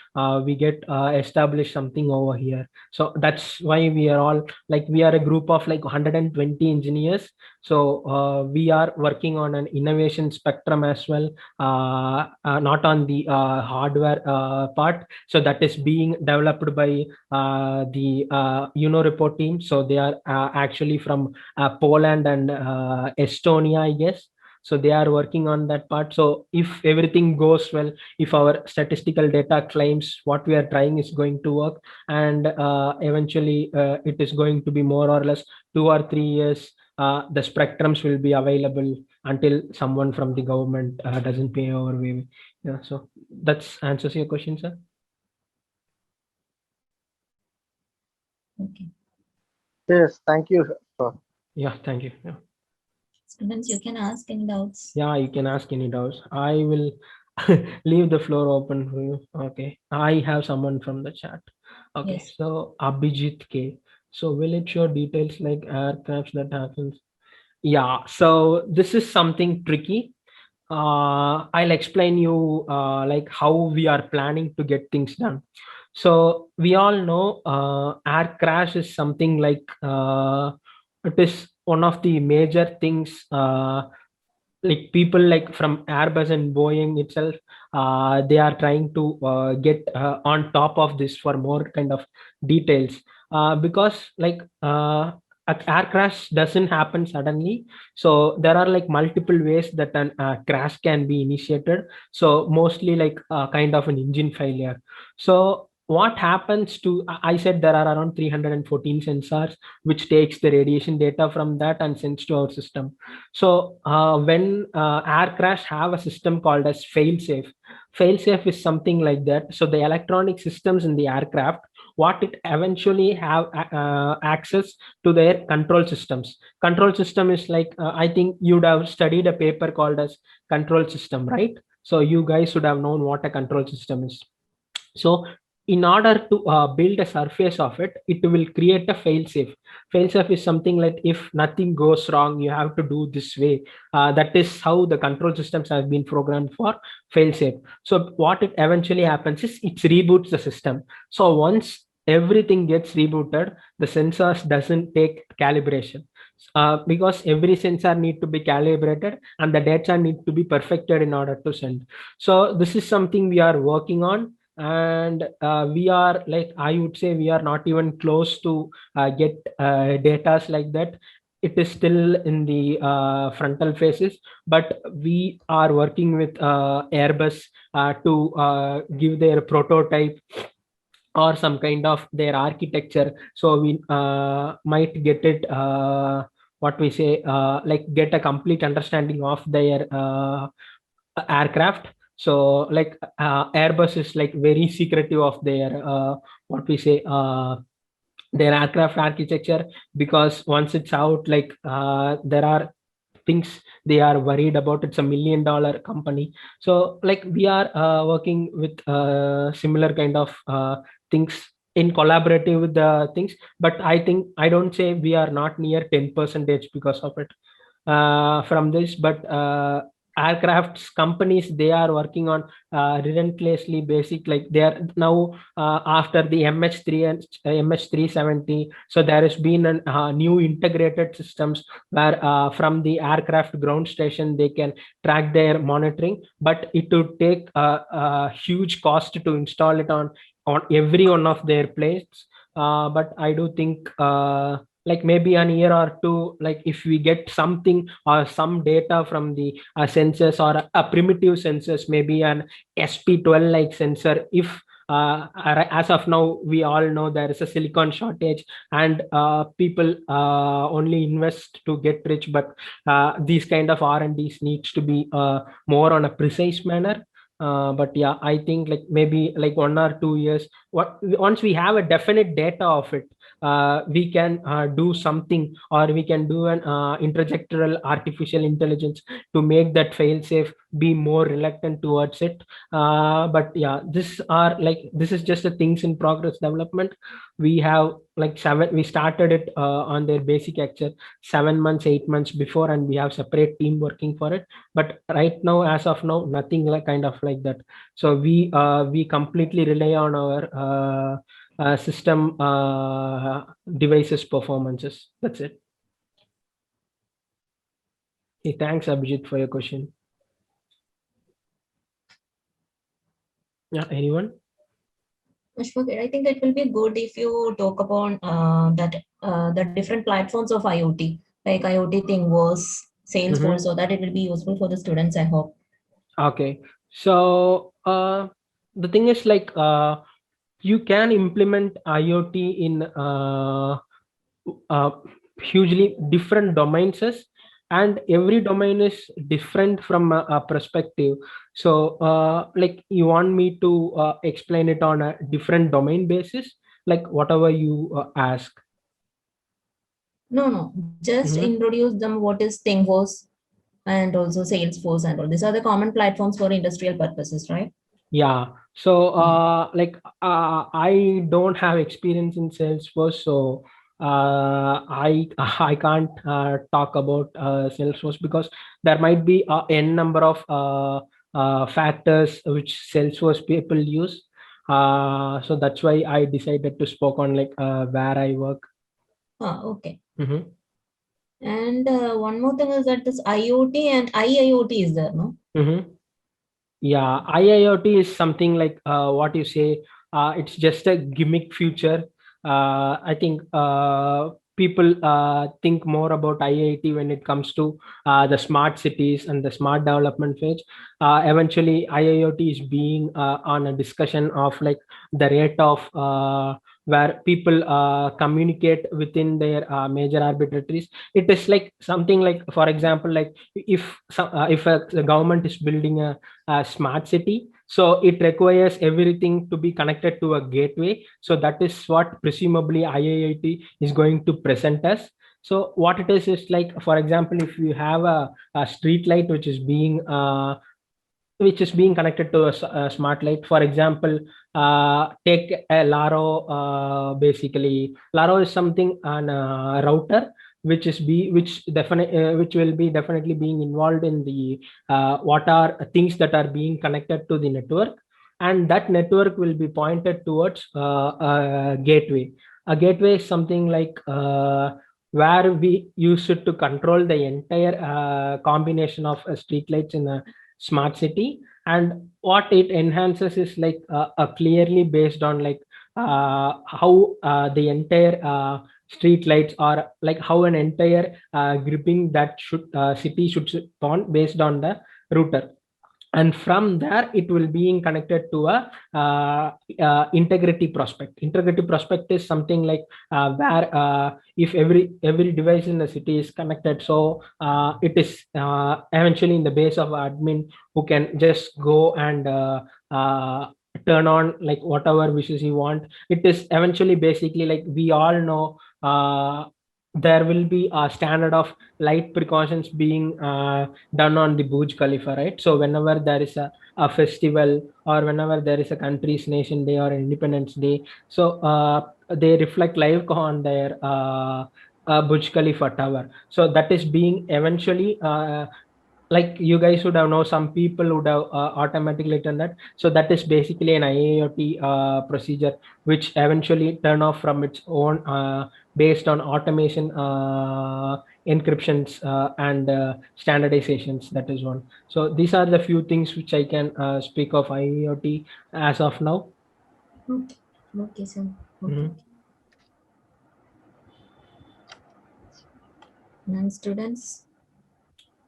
we get established something over here. So that's why we are all like, we are a group of like 120 engineers. So we are working on an innovation spectrum as well, not on the hardware part. So that is being developed by the Unireport team. So they are actually from Poland and Estonia, I guess. So they are working on that part. So if everything goes well, if our statistical data claims what we are trying is going to work, and eventually it is going to be more or less 2 or 3 years, the spectrums will be available until someone from the government doesn't pay our way. Yeah, so that's answers your question, sir. Okay. Yes, thank you, sir. Yeah, thank you. Yeah. Students, you can ask any doubts. Yeah, you can ask any doubts. I will leave the floor open for you. Okay, I have someone from the chat. Okay, Yes. so Abhijit K. So will it show details like aircrafts that happens? Yeah, so this is something tricky. I'll explain you like how we are planning to get things done. So we all know air crash is something like it is one of the major things, like people like from Airbus and Boeing itself, they are trying to get on top of this for more kind of details, because like a air crash doesn't happen suddenly. So there are like multiple ways that an crash can be initiated. So mostly like kind of an engine failure. So what happens to, I said there are around 314 sensors which takes the radiation data from that and sends to our system. So when air crash have a system called as fail-safe. Fail-safe is something like that. So the electronic systems in the aircraft, what it eventually have access to their control systems. Control system is like, I think you'd have studied a paper called as control system, right? So you guys should have known what a control system is. So in order to build a surface of it, it will create a fail-safe. Fail-safe is something like if nothing goes wrong, you have to do this way. That is how the control systems have been programmed for fail-safe. So what it eventually happens is it reboots the system. So once everything gets rebooted, the sensors doesn't take calibration. Because every sensor need to be calibrated and the data need to be perfected in order to send. So this is something we are working on, and we are like, I would say we are not even close to get data like that. It is still in the frontal phases, but we are working with Airbus to give their prototype or some kind of their architecture. So we might get it, what we say, like get a complete understanding of their aircraft. So like Airbus is like very secretive of their what we say, their aircraft architecture, because once it's out, like there are things they are worried about. It's $1 million company. So like we are working with similar kind of things in collaborative with the things, but I don't say we are not near 10% because of it from this. But aircrafts companies, they are working on relentlessly basic, like they are now after the MH3 and MH370. So there has been a new integrated systems where from the aircraft ground station they can track their monitoring, but it would take a huge cost to install it on every one of their planes. But I do think like maybe an year or two, like if we get something or some data from the sensors or a primitive sensors, maybe an SP12 like sensor, if as of now we all know there is a silicon shortage and people only invest to get rich, but these kind of R&Ds needs to be more on a precise manner. But yeah, I think like maybe like 1 or 2 years, once we have a definite data of it, we can do something, or we can do an interjectoral artificial intelligence to make that fail safe be more reluctant towards it. But yeah, this is just a things in progress development. We have like we started it on their basic actual 7 months, 8 months before, and we have separate team working for it. But right now, as of now, nothing like kind of like that. So we completely rely on our system devices performances. That's it. Okay, thanks Abhijit for your question. Yeah, anyone? Ashwak, I think it will be good if you talk upon the different platforms of IoT, like IoT ThingWorks, Salesforce, so that it will be useful for the students, I hope. Okay, so the thing is like you can implement IoT in hugely different domains, and every domain is different from a perspective. So like you want me to explain it on a different domain basis, like whatever you ask? No, just introduce them what is ThingWorks and also Salesforce and all. These are the common platforms for industrial purposes, right? Yeah, so like I don't have experience in Salesforce, so I can't talk about Salesforce, because there might be n number of factors which Salesforce people use. So that's why I decided to speak on like where I work. Okay. And one more thing is that this IoT and IIoT is there, no? Yeah, IIoT is something like what you say. It's just a gimmick future. I think people think more about IIoT when it comes to the smart cities and the smart development phase. Eventually, IIoT is being on a discussion of like the rate of where people communicate within their major arbitraries. It is like something like, for example, like if a government is building a smart city, so it requires everything to be connected to a gateway. So that is what presumably IIoT is going to present us. So what it is like, for example, if you have a street light which is being connected to a smart light. For example, take a Laro. Basically, Laro is something on a router which will be definitely being involved in the what are things that are being connected to the network, and that network will be pointed towards a gateway. A gateway is something like where we use it to control the entire combination of streetlights in a smart city. And what it enhances is like clearly based on like how the entire street lights, or like how an entire gripping that city should sit on based on the router. And from there it will be connected to a integrity prospect. Integrity prospect is something like where if every device in the city is connected, so it is eventually in the base of admin who can just go and turn on like whatever wishes you want. It is eventually basically like we all know there will be a standard of light precautions being done on the Burj Khalifa, right? So whenever there is a festival, or whenever there is a country's nation day or Independence Day, so they reflect live on their Burj Khalifa tower. So that is being eventually like you guys would have know, some people would have automatically done that. So that is basically an IIoT procedure which eventually turn off from its own based on automation, encryptions, and standardizations. That is one. So these are the few things which I can speak of IIoT as of now. Okay, sir. Okay. And students,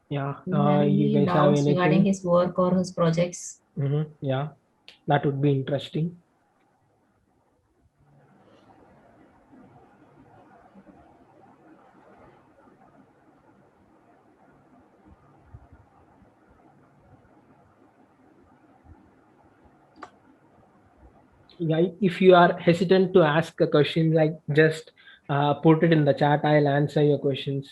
Yeah, do you have you any guys have doubts regarding anything? his work or his projects? Yeah, that would be interesting. Yeah, if you are hesitant to ask a question, like just put it in the chat. I'll answer your questions.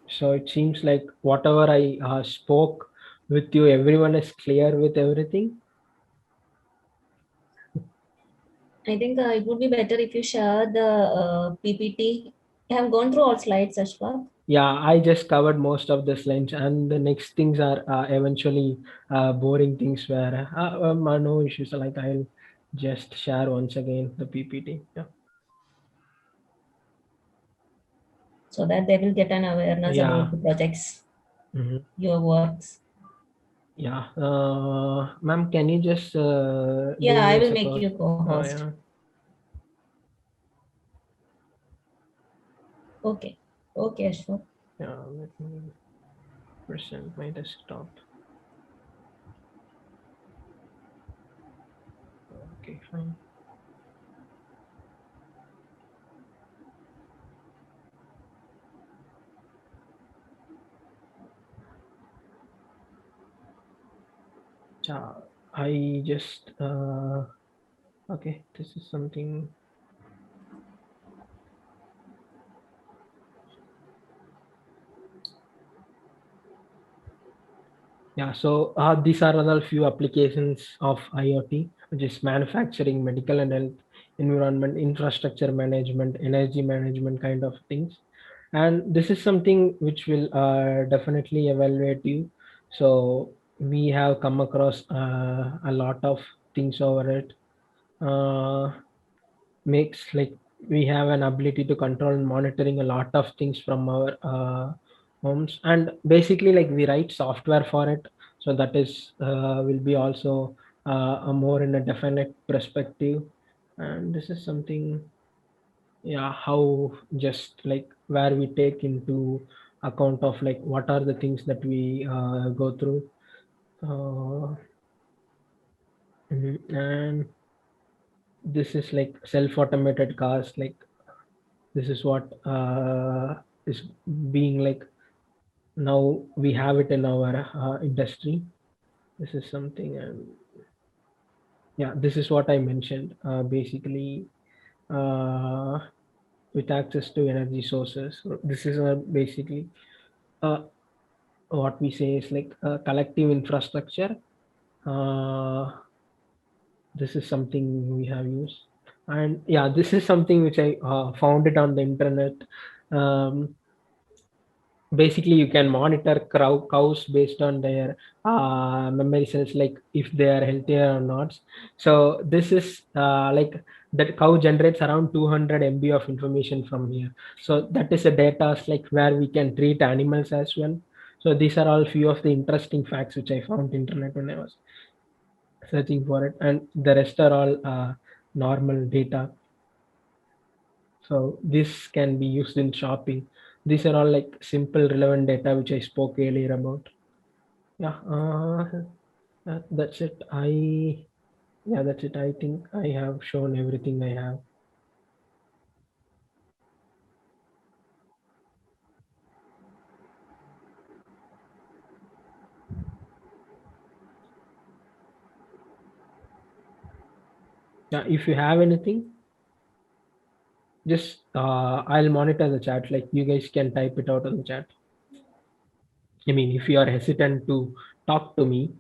So it seems like whatever I spoke with you, everyone is clear with everything. I think it would be better if you share the PPT. You have gone through all slides, Ashfaq. Yeah, I just covered most of the slides, and the next things are eventually boring things where no issues. Like I'll just share once again the PPT. Yeah. So that they will get an awareness Yeah. about the projects, Mhm. your works. Yeah. Ma'am, can you just do Yeah, I me will as a make you Oh, co-host. yeah. Okay. Okay, Ashfaq. Yeah, let me present my desktop. Okay, fine. Yeah, I just okay, this is something. Yeah, so these are other few applications of IoT, which is manufacturing, medical and health, environment, infrastructure management, energy management kind of things. And this is something which will definitely evaluate you. So we have come across a lot of things over it. Makes like we have an ability to control and monitoring a lot of things from our homes, and basically like we write software for it, so that is will be also a more in a definite perspective. And this is something, yeah, how just like where we take into account of like what are the things that we go through. And this is like self-automated cars, like this is what is being like now we have it in our industry. This is something. And yeah, this is what I mentioned, basically uh, with access to energy sources. So this is basically uh, what we say is like collective infrastructure. uh, this is something we have used. And yeah, this is something which I found it on the internet. um, Basically you can monitor cows based on their memory cells, like if they are healthier or not. So this is like that cow generates around 200 MB of information from here. So that is a data like where we can treat animals as well. So these are all few of the interesting facts which I found internet when I was searching for it, and the rest are all normal data. So this can be used in shopping. These are all like simple relevant data which I spoke earlier about. Yeah, that's it. Yeah, that's it. I think I have shown everything I have. Yeah, if you have anything, just I'll monitor the chat. Like you guys can type it out on the chat. I mean, if you are hesitant to talk to me,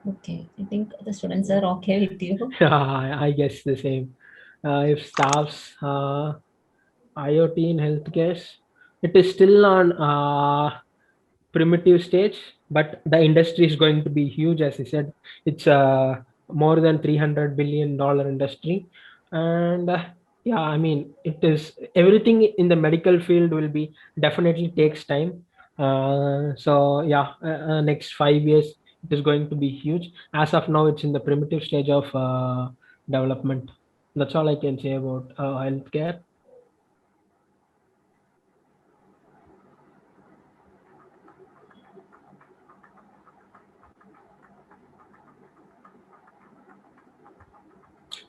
Okay, I think the students are okay with you. I guess the same. If staffs, IoT in healthcare, it is still on primitive stage, but the industry is going to be huge. As I said, it's more than $300 billion industry, and yeah, I mean, it is everything in the medical field will be definitely takes time. So yeah, next 5 years it is going to be huge. As of now, it's in the primitive stage of development. That's all I can say about healthcare.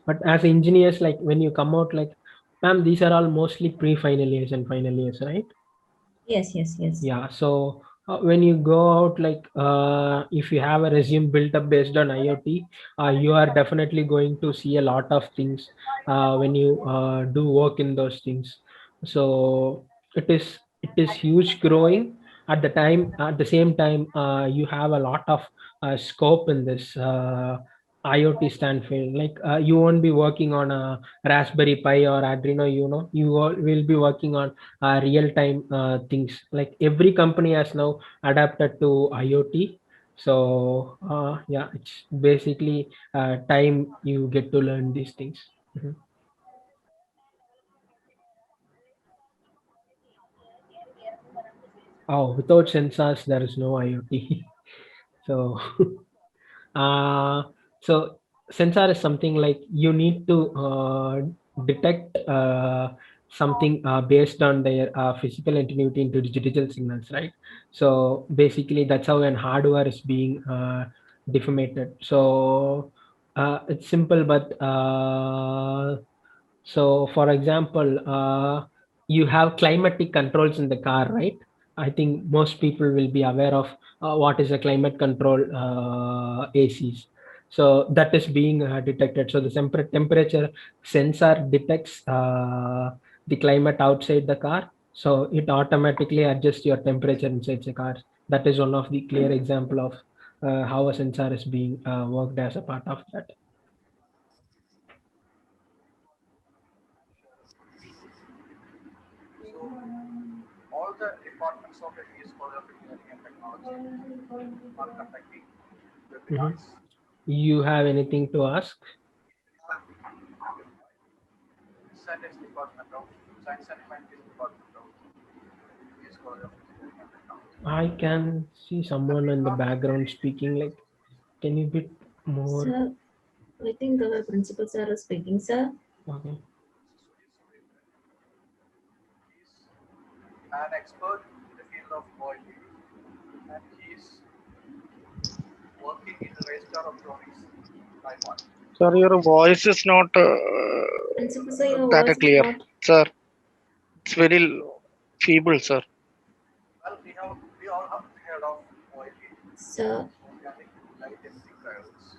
But as engineers, like when you come out, like, ma'am, these are all mostly pre-final years and final years, right? Yes, yes, yes. Yeah. So when you go out, like if you have a resume built up based on IoT, you are definitely going to see a lot of things when you do work in those things. So it is huge growing at the time. At the same time, you have a lot of scope in this IoT standpoint. Like you won't be working on a Raspberry Pi or Arduino. You all will be working on real time things. Like every company has now adapted to IoT. So yeah, it's basically time you get to learn these things. Mhm. Oh, without sensors, there is no IoT. So uh, so sensor is something like you need to detect something based on their physical entity into digital signals, right? So basically that's how an hardware is being deformated. So it's simple, but so for example, you have climatic controls in the car, right? I think most people will be aware of what is a climate control ACs. So that is being detected. So the temperature sensor detects the climate outside the car. So it automatically adjusts your temperature inside the car. That is one of the clear example of how a sensor is being worked as a part of that. All the departments of the ES College of Engineering and Technology are conducting webinars. You have anything to ask? Science department of Science and Humanities department of ES College of Engineering and Technology. I can see someone in the background speaking. Like, can you bit more? Sir, I think our principal sir is speaking, sir. Okay. An expert in the field of oil, and he is working in the registrar of drawings, Taiwan. Sir, your voice is not Principal sir, your that voice is clear. not. Sir, it's very feeble, sir. Well, we all have heard of oil, Sir, organic light emitting diodes.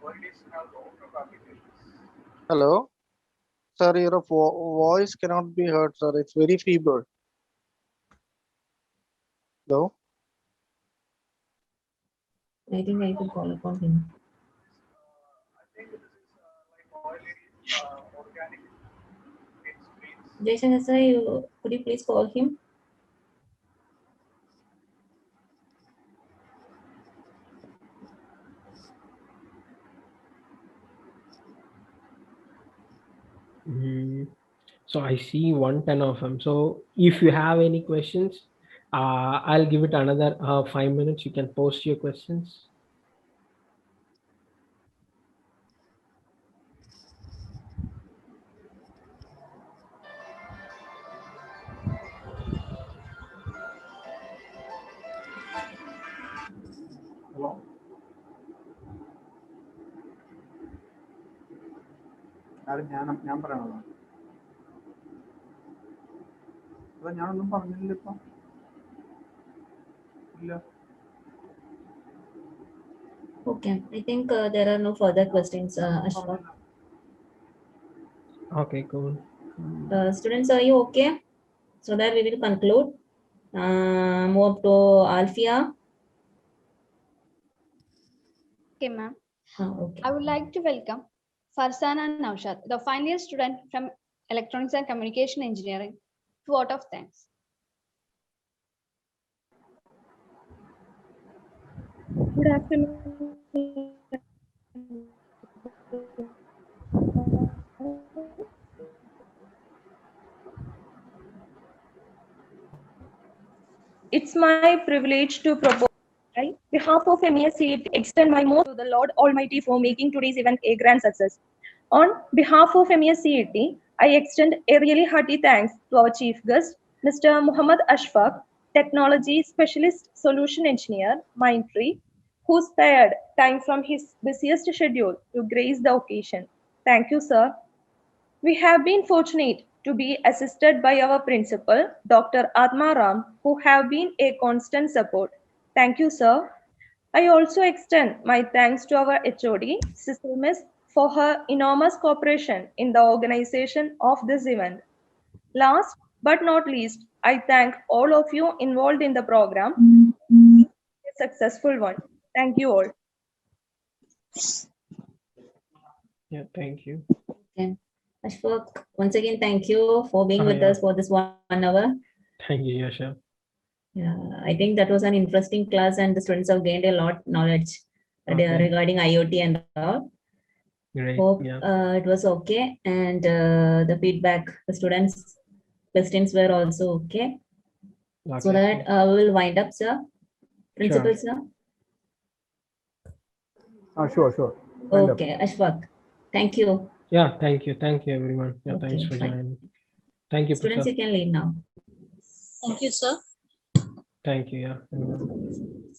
OLEDs have a lot of applications. Hello? Sir, your voice cannot be heard, sir. It's very feeble. Hello? I think I could call upon him. I think this is like OLED organic screens. Jason, sir, could you please call him? So I see 110 of them. So if you have any questions, I'll give it another 5 minutes. You can post your questions. Hello? ഞാൻ പറയണല്ലോ അല്ല ഞാനൊന്നും പറഞ്ഞില്ല ഇപ്പൊ ഇല്ല. Okay, I think there are no further questions, Ashwak. Okay, cool. Students, are you okay? So that we will conclude. Move to Alfia. Okay, ma'am. Okay. I would like to welcome Farzana Naushad, the final year student from Electronics and Communication Engineering. Vote of thanks. Good afternoon. It's my privilege to propose, on behalf of MESC, extend my most to the Lord Almighty for making today's event a grand success. On behalf of MESCET, I extend a really hearty thanks to our chief guest, Mr. Muhammad Ashfaq, Technology Specialist Solution Engineer, Mindtree, who spared time from his busiest schedule to grace the occasion. Thank you, sir. We have been fortunate to be assisted by our principal, Dr. Atma Ram, who have been a constant support. Thank you, sir. I also extend my thanks to our HOD, Sister Miss, for her enormous cooperation in the organization of this event. Last but not least, I thank all of you involved in the program. A successful one. Thank you all. Yeah, thank you. Okay. Ashfaq, once again, thank you for being with Yeah. us for this 1 hour. Thank you, Yasha. Yeah, I think that was an interesting class and the students have gained a lot knowledge Okay. regarding IoT and all. Great. Hope Yeah. it was okay. And the feedback, the students' questions were also okay. So Okay. that we will wind up, sir. Principal, sir. Sure. Wind up. Okay, Ashfaq. Thank you. Yeah, thank you. Thank you, everyone. Yeah, Okay, thanks for fine. joining. Thank you, Students, Prasad. you can leave now. Thank you, sir. Thank you. Yeah. everyone.